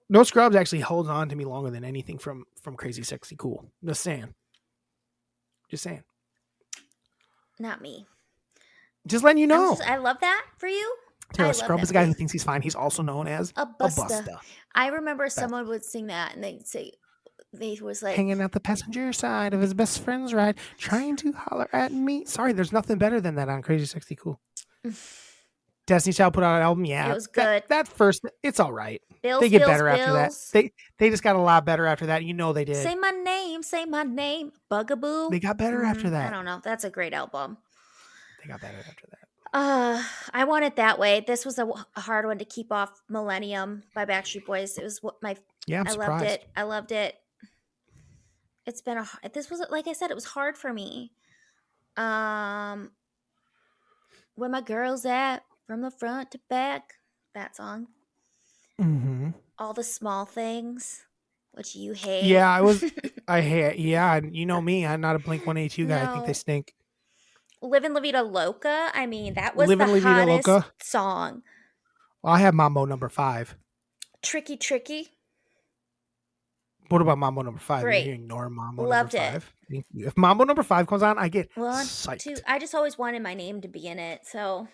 No Scrubs actually holds on to me longer than anything from Crazy Sexy Cool. Just saying. Not me. Just letting you know. I love that for you. Tara, Scrub is a guy who thinks he's fine. He's also known as a a busta. busta. I remember someone would sing that and they'd say, they was like, Hanging out the passenger side of his best friend's ride, trying to holler at me. Sorry, there's nothing better than that on Crazy Sexy Cool. Destiny's Child put out an album. Yeah, it was good. That first, it's all right. Bills, They get Bills, better after that. Bills. They just got a lot better after that. You know they did. Say my name, Bugaboo. They got better after that. I don't know. That's a great album. They got better after that. I Want It That Way. This was a hard one to keep off. Millennium by Backstreet Boys. It was my. Yeah, I'm surprised. I loved it. It's been this was, like I said, it was hard for me. Where My Girls At, From the Front to Back. That song. Mm-hmm. All the Small Things, which you hate. Yeah, I hate. Yeah, you know me. I'm not a Blink-182 guy. I think No. they stink. Livin' La Vida Loca. I mean, that was Livin' the La Vida hottest Loca? song. Well, I have Mambo number 5. Tricky Tricky. What about Mambo number 5? Great. You ignore Mambo Loved number it. 5. Thank you. If Mambo number 5 comes on, I get One, psyched. two. I just always wanted my name to be in it, so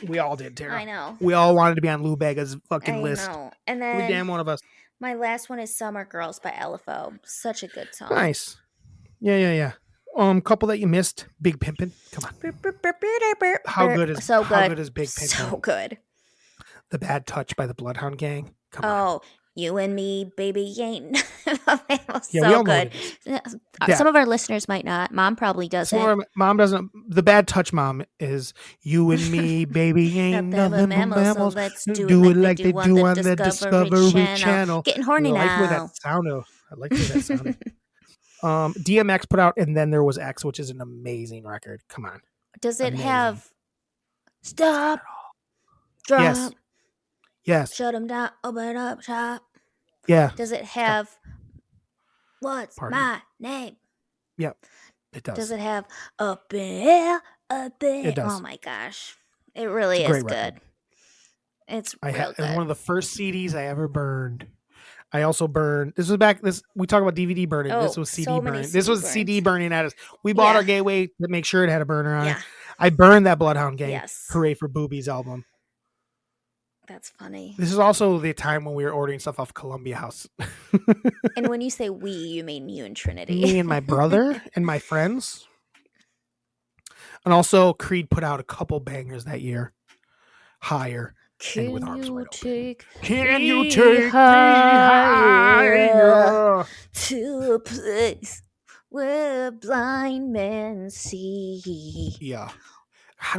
We all did, Tara. I know. We all wanted to be on Lou Bega's fucking I list. know. And Every then damn one of us. my last one is Summer Girls by LFO. Such a good song. Nice. Yeah. Couple that you missed. Big Pimpin'. Come on. How good is so how good? good is Big Pimpin'? So good. The Bad Touch by the Bloodhound Gang. Come on. Oh, you and me, baby, ain't. It was Yeah, we so all know good. what it Yeah. Some of our listeners might not. Mom probably doesn't. So our mom doesn't. The Bad Touch mom is you and me, baby, ain't Nothing nothing but but mammals, so mammals. let's Do it like they do on the Discovery Channel. Getting horny I like where now. that sounded. I like where that sounded. DMX put out, and then there was X, which is an amazing record. Come on. Does it Amazing. have stop, drop, Yes. shut them down, open up shop? Yeah. Does it have what's Pardon? my name? Yep. It does. Does it have up in here, up in? It does. Oh my gosh, it really It's a is great good. record. It's I real had good. one of the first CDs I ever burned. I also burned. This was back. We talk about DVD burning. This Oh, was CD so many burning. This CD was CD burns. burning at us. We bought Yeah. our gateway to make sure it had a burner on Yeah, it. I burned that Bloodhound Gang. Yes. Hooray for Boobies album. that's funny. This is also the time when we were ordering stuff off Columbia House. And when you say we, you mean you and Trinity. Me and my brother and my friends. And also Creed put out a couple bangers that year. Higher. Can with arms you wide open. take Can you me take me higher? to a place where blind men see? Yeah.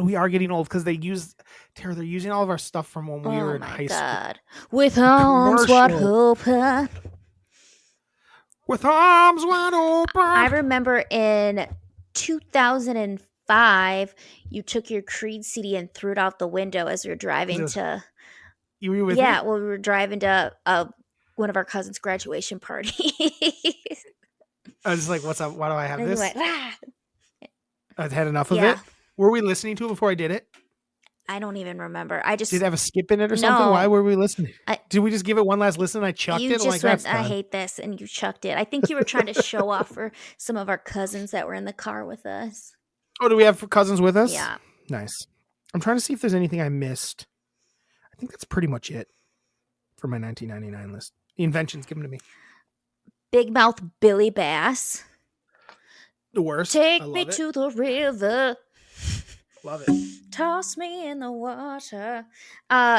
We are getting old because they're using all of our stuff from when we were Oh in my high school. God. With arms wide commercial. open. With arms wide open. I remember in 2005, you took your Creed CD and threw it out the window as you were driving Yes. to You were with Yeah, me? well, we were driving to one of our cousins' graduation parties. I was just like, what's up? Why do I have And you this? went, ah! I've had enough of Yeah. it. Were we listening to it before I did it? I don't even remember. Did it have a skip in it or something? No. Why were we listening? I- Did we just give it one last listen? I chucked You it. I'm like, just that's went, I done. hate this, and you chucked it. I think you were trying to show off for some of our cousins that were in the car with us. Oh, do we have cousins with us? Yeah. Nice. I'm trying to see if there's anything I missed. I think that's pretty much it for my 1999 list. The inventions, give them to me. Big Mouth Billy Bass. The worst. Take I me love it. to the river. Love it. Toss me in the water.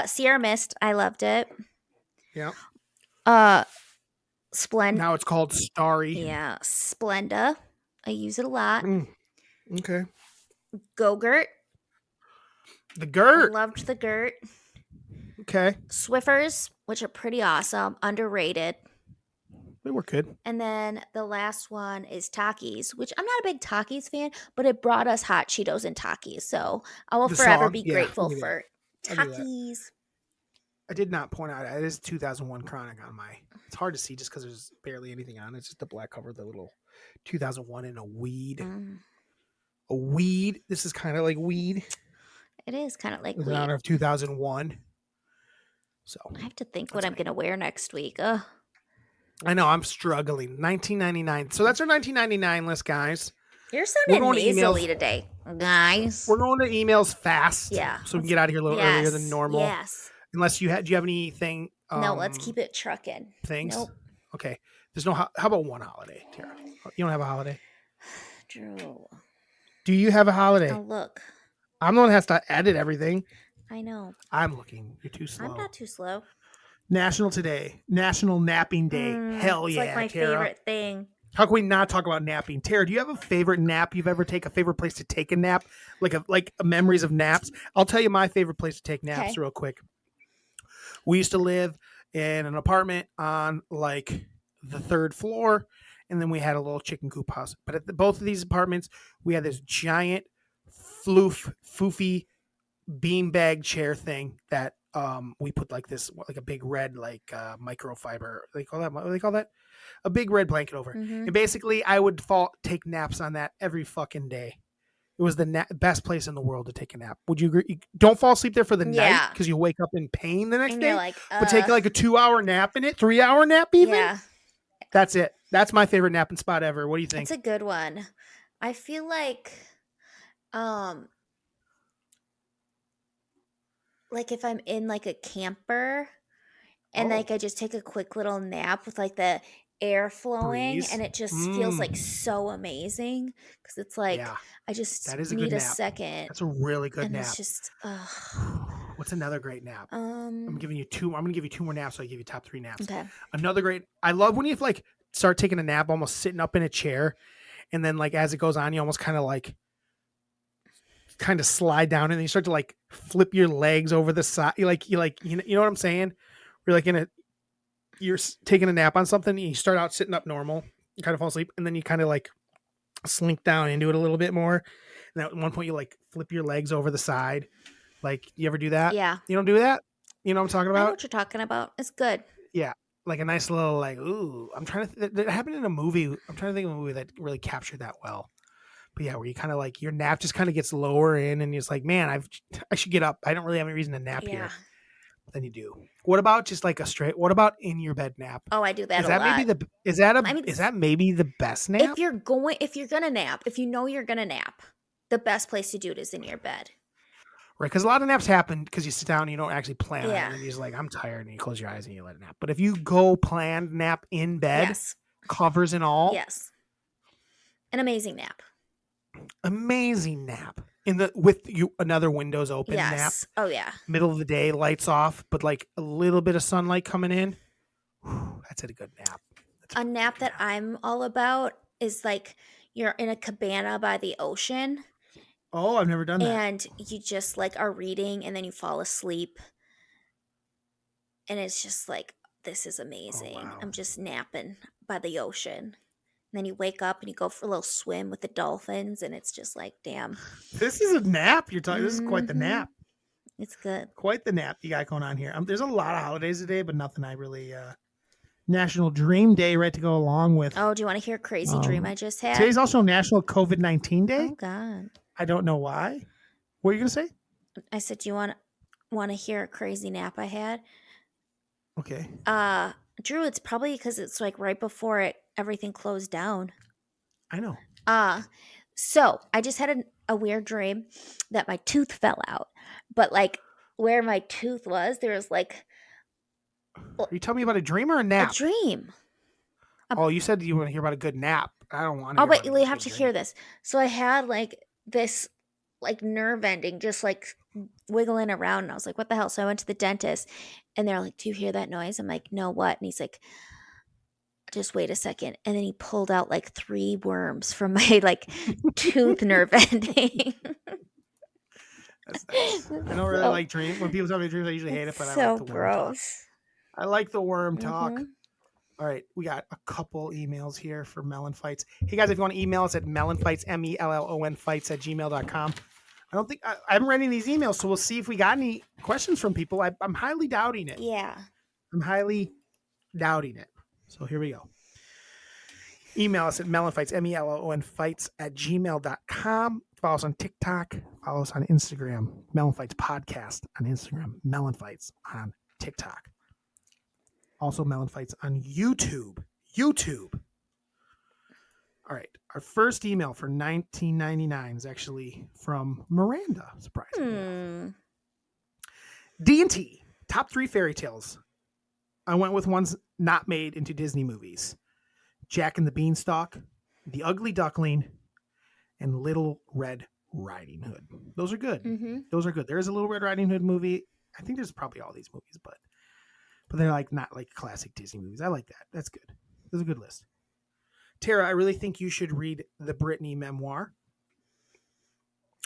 Sierra Mist. I loved it. Yeah. Splenda. Now it's called Starry. Yeah. Splenda. I use it a lot. Okay. Go-Gurt. The Gurt. Loved the Gurt. Okay. Swiffers, which are pretty awesome. Underrated. They were good. And then the last one is Takis, which I'm not a big Takis fan, but it brought us hot Cheetos and Takis. So I will The forever song? be Yeah, grateful I'll give you for that. I'll give you that. Takis. I did not point out it is 2001 Chronic on my. It's hard to see just because there's barely anything on it. It's just the black cover, the little 2001 and a weed. A weed. This is kind of like weed. It is kind of like In weed. honor of 2001. So I have to think what I'm going to wear next week. Ugh. I know I'm struggling. 1999. So that's our 1999 list, guys. You're We're sounding going to nasally emails. today, guys. We're going to emails fast. Yeah. So we can get out of here a little earlier than normal. Yes. Unless do you have anything? No, let's keep it trucking. Things. Nope. Okay. There's no. How about one holiday, Tara? You don't have a holiday. Drew. Do you have a holiday? Oh, look. I'm the one that has to edit everything. I know. I'm looking. You're too slow. I'm not too slow. National Napping Day. Hell it's yeah, like my Tara. favorite thing. How can we not talk about napping? Tara, do you have a favorite nap you've ever taken? A favorite place to take a nap? Like memories of naps? I'll tell you my favorite place to take naps real quick. We used to live in an apartment on like the 3rd floor, and then we had a little chicken coop house. But at both of these apartments, we had this giant foofy beanbag chair thing that we put like a big red microfiber. They call that. What do they call that? A big red blanket over. Mm-hmm. And basically, I would take naps on that every fucking day. It was the best place in the world to take a nap. Would you agree? Don't fall asleep there for the night because you wake up in pain the next And day. you're like, but take like a 2-hour nap in it, 3-hour nap even. Yeah. That's it. That's my favorite napping spot ever. What do you think? It's a good one. I feel like if I'm in like a camper and like I just take a quick little nap with like the air flowing Breeze. and it just feels like so amazing because it's like I just that is a need good a nap. second. That's a really good and nap. It's just What's another great nap? I'm giving you 2. I'm gonna give you 2 more naps. So I give you top 3 naps. Okay. Another great. I love when you like start taking a nap, almost sitting up in a chair, and then like as it goes on, you almost kind of slide down, and then you start to like flip your legs over the side. You know what I'm saying? You're like you're taking a nap on something. And you start out sitting up normal, you kind of fall asleep, and then you kind of like slink down into it a little bit more. And at one point, you like flip your legs over the side. Like, you ever do that? Yeah. You don't do that? You know what I'm talking I know about? what you're talking about. It's good. Yeah. Like a nice little like, ooh. I'm trying to that happened in a movie. I'm trying to think of a movie that really captured that well. But yeah, where you kind of like your nap just kind of gets lower in, and you're just like, man, I should get up. I don't really have any reason to nap here. But then you do. What about just like what about in your bed nap? Oh, I do that Is a that lot. maybe is that maybe the best nap? If you're gonna nap, if you know you're gonna nap, the best place to do it is in your bed. Right, because a lot of naps happen because you sit down and you don't actually plan on it, Yeah. and you're just like, I'm tired, and you close your eyes and you let it nap. But if you go planned nap in bed, Yes. covers and all, Yes. An amazing nap. amazing nap with you another windows open nap, Yes. Oh yeah. middle of the day, lights off, but like a little bit of sunlight coming in. Whew, that's a good nap. A nap that I'm all about is like you're in a cabana by the ocean. Oh, I've never done that. And you just like are reading and then you fall asleep. And it's just like, this is amazing. wow. I'm just napping by the ocean. And then you wake up and you go for a little swim with the dolphins. And it's just like, damn. This is a nap you're talking. This is quite the Mhm. nap. It's good. Quite the nap you got going on here. There's a lot of holidays today, but nothing I really. National Dream Day, right, to go along with. Oh, do you want to hear a crazy dream I just had? Today's also National COVID-19 Day. Oh God. I don't know why. What are you gonna say? I said, do you want to hear a crazy nap I had? Okay. Drew, it's probably because it's like right before everything closed down. I know. So I just had a weird dream that my tooth fell out, but like where my tooth was, there was like Are you telling me about a dream or a nap? a dream. Oh, you said you want to hear about a good nap. I don't want to. Oh, but you have to hear this. So I had like this like nerve ending just like wiggling around, and I was like, what the hell? So I went to the dentist, and they're like, do you hear that noise? I'm like, no, what? And he's like, just wait a second. And then he pulled out like 3 worms from my like tooth nerve ending. That's nice. I don't really like dreams. When people tell me dreams, I usually hate it, but I like the worm talk. I like the worm talk. All right, we got a couple emails here for Melon Fights. Hey guys, if you want to email us at MELLONfights, MELLON fights @gmail.com. I haven't read any of these emails, so we'll see if we got any questions from people. I'm highly doubting it. Yeah. I'm highly doubting it. So here we go. Email us at MELLONfights, MELLON fights @gmail.com. Follow us on TikTok. Follow us on Instagram. Melon Fights Podcast on Instagram. Melon Fights on TikTok. Also, Melon Fights on YouTube. All right. Our first email for 1999 is actually from Miranda, surprisingly. D&T, top 3 fairy tales. I went with ones not made into Disney movies. Jack and the Beanstalk, The Ugly Duckling, and Little Red Riding Hood. Those are good. Those are good. There is a Little Red Riding Hood movie. I think there's probably all these movies, but they're like not like classic Disney movies. I like that. That's good. That's a good list. Tara, I really think you should read the Britney memoir.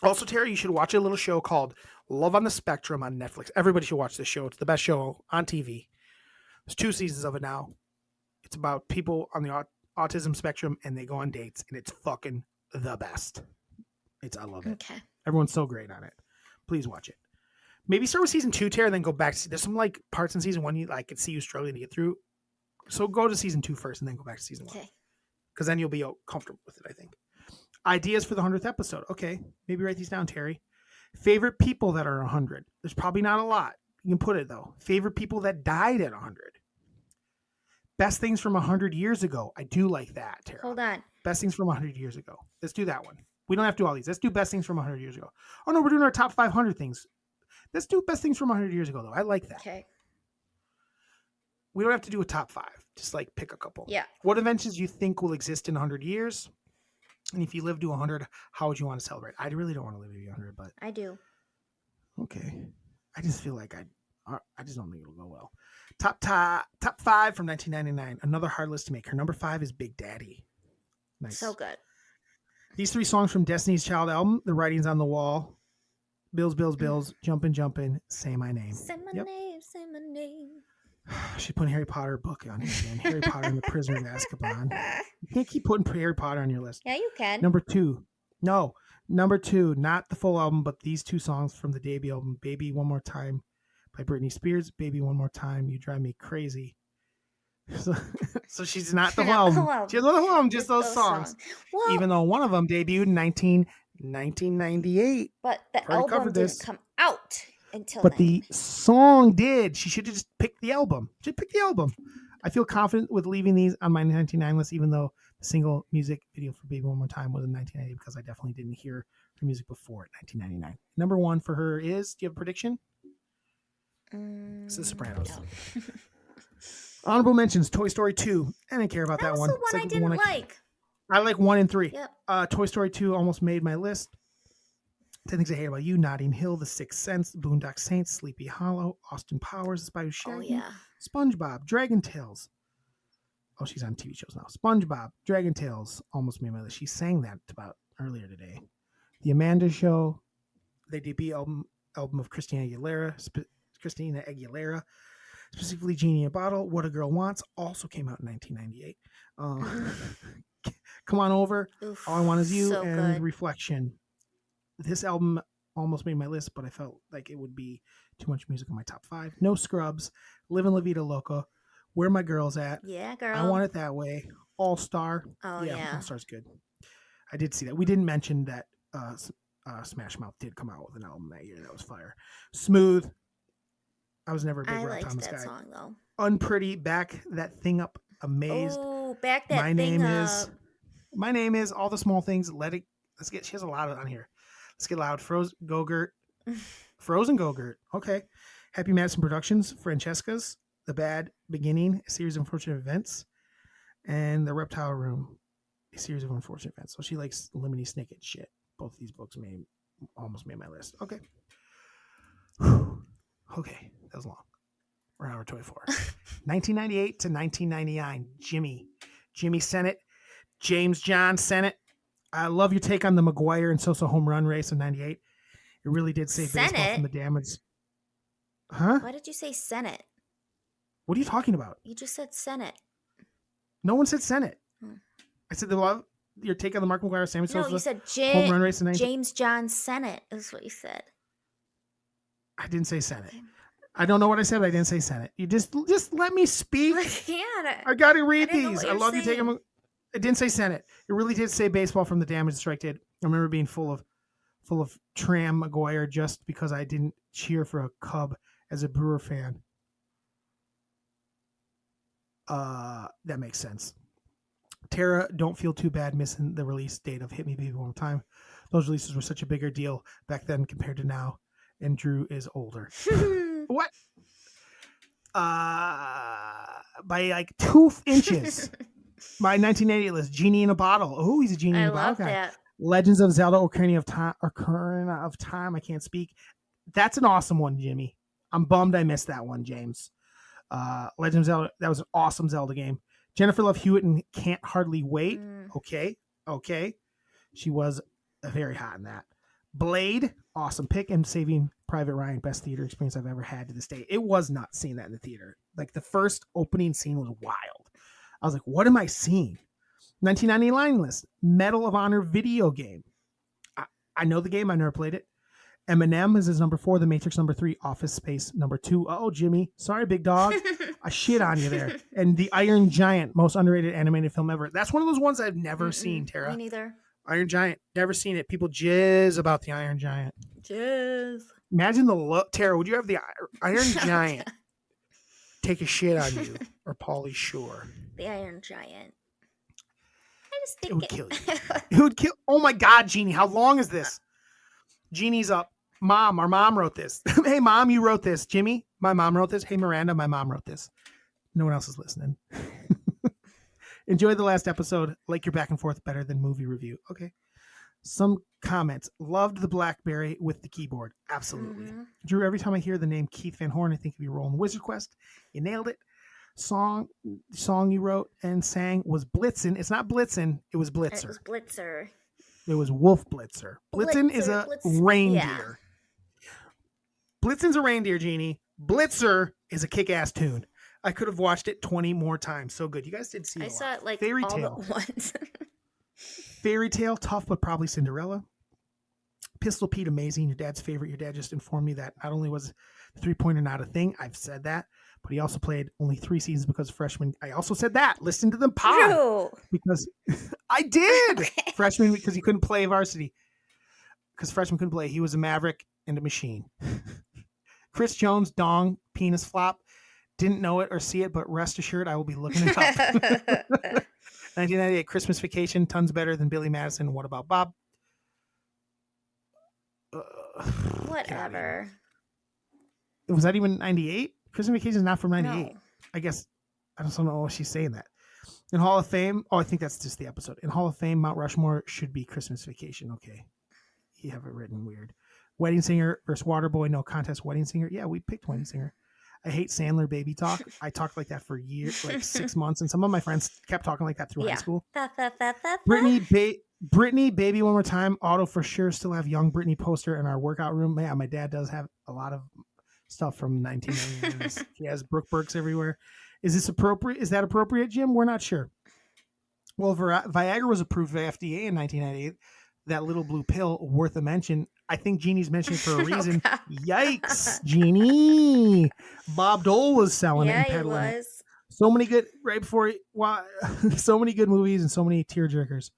Also, Tara, you should watch a little show called Love on the Spectrum on Netflix. Everybody should watch this show. It's the best show on TV. There's 2 seasons of it now. It's about people on the autism spectrum, and they go on dates, and it's fucking the best. I love it. Okay. Everyone's so great on it. Please watch it. Maybe start with season 2, Tara, then go back. There's some like parts in season 1 I could see you struggling to get through. So go to season 2 first, and then go back to season 1. Okay. Because then you'll be comfortable with it, I think. Ideas for the 100th episode. Okay, maybe write these down, Terry. Favorite people that are 100. There's probably not a lot. You can put it, though. Favorite people that died at 100. Best things from 100 years ago. I do like that, Tara. Hold on. Best things from 100 years ago. Let's do that one. We don't have to do all these. Let's do best things from 100 years ago. Oh, no, we're doing our top 500 things. Let's do best things from 100 years ago, though. I like that. Okay. We don't have to do a top 5. Just like pick a couple. Yeah. What inventions you think will exist in 100 years? And if you live to 100, how would you want to celebrate? I really don't want to live to 100, but I do. Okay. I just feel like I just don't think it'll go well. Top 5 from 1999. Another hard list to make. Her number 5 is Big Daddy. Nice. So good. These 3 songs from Destiny's Child album. The Writing's on the Wall. Bills, Jumpin', Say My Name. Say my name, say my name. She's putting Harry Potter book on here again. Harry Potter and the Prisoner of Azkaban. You can't keep putting Harry Potter on your list. Yeah, you can. Number 2. No. Number 2, not the full album, but these 2 songs from the debut album, Baby One More Time by Britney Spears, Baby One More Time, You Drive Me Crazy. So she's not the whole album. She has not the whole album, just those songs. Well, even though one of them debuted in 1998. But the album didn't come out until But the song did. She should have just picked the album. Just pick the album. I feel confident with leaving these on my 1999 list, even though the single music video for Baby One More Time was in 1990, because I definitely didn't hear her music before 1999. Number 1 for her is, do you have a prediction? It's The Sopranos. No. Honorable mentions, Toy Story 2. I didn't care about that one. That's the one I didn't like. I like 1 and 3. Yep. Toy Story 2 almost made my list. 10 Things I Hate About You, Notting Hill, The Sixth Sense, Boondock Saints, Sleepy Hollow, Austin Powers, The Spy Who Shagged Me, SpongeBob, Dragon Tales. Oh, she's on TV shows now. SpongeBob, Dragon Tales almost made my list. She sang that about earlier today. The Amanda Show, the debut album of Christina Aguilera, specifically Genie in a Bottle. What a Girl Wants also came out in 1998. Come On Over, All I Want Is You, and good. Reflection. This album almost made my list, but I felt like it would be too much music in my top 5. No Scrubs, Livin' La Vida Loca, Where My Girl's At, Yeah, girl. I Want It That Way, All Star. Oh, yeah. All Star's good. I did see that. We didn't mention that Smash Mouth did come out with an album that year. That was fire. Smooth. I was never a big I Rob liked Thomas that guy. song, though. Unpretty, Back That Thing Up, Amazed. Oh, back that My thing name up. is. My name is All the Small Things. Let's get. She has a lot on here. Let's get loud. Frozen Go-Gurt. Okay. Happy Madison Productions. Francesca's. The Bad Beginning. A Series of Unfortunate Events. And The Reptile Room. A Series of Unfortunate Events. So she likes Lemony Snicket shit. Both of these books almost made my list. Okay. Okay. That was long. We're an hour 24. 1998 to 1999. Jimmy Sennett. James John Sennett. I love your take on the McGuire and Sosa home run race in 98. It really did save baseball from the damage. Huh? Why did you say Senate? What are you talking about? You just said Senate. No one said Senate. I said your take on the Mark McGuire Sammy Sosa No, you said home run race in 98. James John Senate is what you said. I didn't say Senate. Okay. I don't know what I said, but I didn't say Senate. You just let me speak. I can't. I got to read didn't know these. what I you're love you taking saying. them. It didn't say Senate. It really did say baseball from the damage the strike did. I remember being full of Tram McGuire just because I didn't cheer for a Cub as a Brewer fan. That makes sense. Tara, don't feel too bad missing the release date of Hit Me Baby One More Time. Those releases were such a bigger deal back then compared to now. And Drew is older. What? By like 2 inches. My 1988 list, Genie in a Bottle. Oh, he's a Genie in a Bottle love guy. that. Legends of Zelda Ocarina of Time. I can't speak. That's an awesome one, Jimmy. I'm bummed I missed that one, James. Legend of Zelda. That was an awesome Zelda game. Jennifer Love Hewitt and Can't Hardly Wait. Okay. She was very hot in that. Blade, awesome pick. And Saving Private Ryan, best theater experience I've ever had to this day. It was not seeing that in the theater. Like the first opening scene was wild. I was like, what am I seeing? 1999 list, Medal of Honor video game. I know the game. I never played it. Eminem is his number 4. The Matrix number 3. Office Space number 2. Oh, Jimmy. Sorry, big dog. I shit on you there. And The Iron Giant, most underrated animated film ever. That's one of those ones I've never seen, Tara. Me neither. Iron Giant. Never seen it. People jizz about The Iron Giant. Jizz. Imagine the look. Tara, would you have the Iron Giant take a shit on you? Or Pauly Shore? The Iron Giant. I just think It would kill you. It would kill. Oh my God, Jeannie. How long is this? Jeannie's up. Mom, our mom wrote this. Hey, Mom, you wrote this. Jimmy, my mom wrote this. Hey, Miranda, my mom wrote this. No one else is listening. Enjoy the last episode. Like your back and forth better than movie review. Okay. Some comments. Loved the BlackBerry with the keyboard. Absolutely. Drew, every time I hear the name Keith Van Horn, I think of you rolling Wizard Quest. You nailed it. Song you wrote and sang was Blitzen. It's not Blitzen. It was Blitzer. It was Blitzer. It was Wolf Blitzer. Blitzen is a reindeer. Yeah. Blitzen's a reindeer, Jeannie. Blitzer is a kick-ass tune. I could have watched it 20 more times. So good. You guys did see it. I saw it like Fairy all Tale. at once. Fairy Tale, tough, but probably Cinderella. Pistol Pete, amazing. Your dad's favorite. Your dad just informed me that not only was the three-pointer not a thing, I've said that, but he also played only 3 seasons because freshman. I also said that. Listen to the pod. True. Because I did. Freshman because he couldn't play varsity. Because freshman couldn't play. He was a maverick and a machine. Chris Jones, dong, penis flop. Didn't know it or see it, but rest assured I will be looking it up. 1998 Christmas Vacation, tons better than Billy Madison. What about Bob? Whatever. Was that even 98? Christmas Vacation is not from 98. No. I guess I just don't know why she's saying that. In Hall of Fame, I think that's just the episode. In Hall of Fame, Mount Rushmore should be Christmas Vacation. Okay. You have it written weird. Wedding Singer versus Waterboy, no contest. Wedding Singer. Yeah, we picked Wedding Singer. I hate Sandler baby talk. I talked like that for years, like 6 months, and some of my friends kept talking like that through high school. Brittany, Baby One More Time. Auto for sure still have young Brittany poster in our workout room. Yeah, my dad does have a lot of stuff from 1990s. He has Brooke Burks everywhere. Is this appropriate? Is that appropriate, Jim? We're not sure. Well, Viagra was approved by FDA in 1998. that little blue pill worth a mention. I think Jeannie's mentioned for a reason. God. Yikes, Jeannie. Bob Dole was selling it Yeah, and he peddling it. was. So many good so many good movies and so many tearjerkers.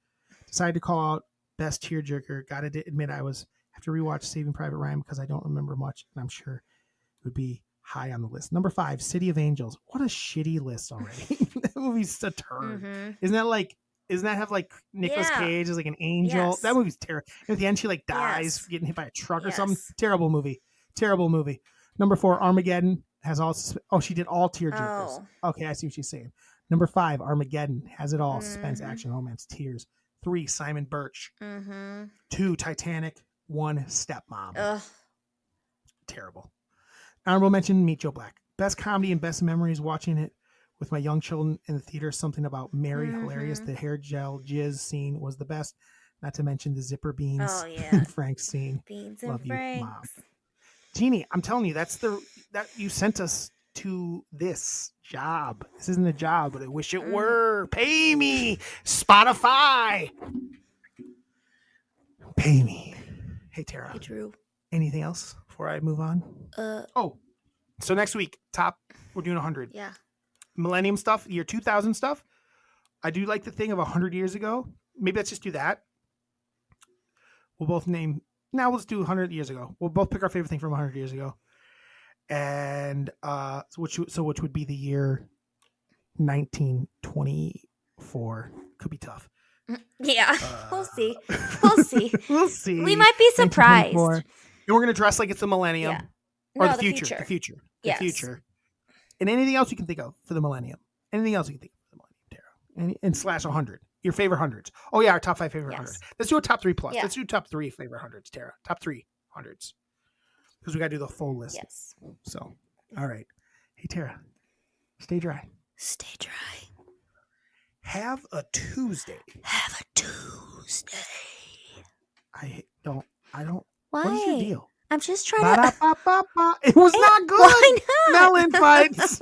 Decided to call out best tearjerker. Gotta admit, I have to rewatch Saving Private Ryan because I don't remember much, and I'm sure it would be high on the list. Number 5, City of Angels. What a shitty list already. That movie's a turd. Mm-hmm. Isn't that have like Nicolas Yeah. Cage as like an angel? Yes. That movie's terrible. At the end, she like dies Yes. getting hit by a truck or Yes. something. Terrible movie. Terrible movie. Number 4, Armageddon has all. Oh, she did all tearjerkers. Oh. Okay, I see what she's saying. Number 5, Armageddon has it all. Suspense, Mhm. action, romance, tears. 3, Simon Birch. Mm-hmm. 2, Titanic. 1, Stepmom. Ugh. Terrible. Honorable mention, Meet Joe Black. Best comedy and best memories watching it with my young children in the theater. Something about Mary, hilarious. The hair gel jizz scene was the best. Not to mention the zipper beans. Oh, yeah. Frank's scene. Beans Love and you, Mom. Franks. Jeannie, I'm telling you, that you sent us to this job. This isn't a job, but I wish it were. Pay me, Spotify. Pay me. Hey, Tara. Hey, Drew. Anything else before I move on? So next week, we're doing 100. Yeah. Millennium stuff, year 2000 stuff. I do like the thing of 100 years ago. Maybe let's just do that. We'll both name. Now let's do 100 years ago. We'll both pick our favorite thing from 100 years ago. And which would be the year 1924. Could be tough. Yeah. We'll see. We'll see. We'll see. We might be surprised. 1924. And we're going to dress like it's the millennium. Yeah. Or No, the future. The Yes. future. And anything else you can think of for the millennium. Anything else you can think of for the millennium, Tara. And slash 100. Your favorite hundreds. Oh, yeah, our top 5 favorite hundreds. Let's do a top 3 plus. Yeah. Let's do top 3 favorite hundreds, Tara. Top 3 hundreds. Because we got to do the full list. Yes. So, all right. Hey, Tara, stay dry. Stay dry. Have a Tuesday. Have a Tuesday. I don't. Why? What is your deal? I'm just trying to. Ba-da-ba-ba-ba. It was not good. Why not? Melon fights.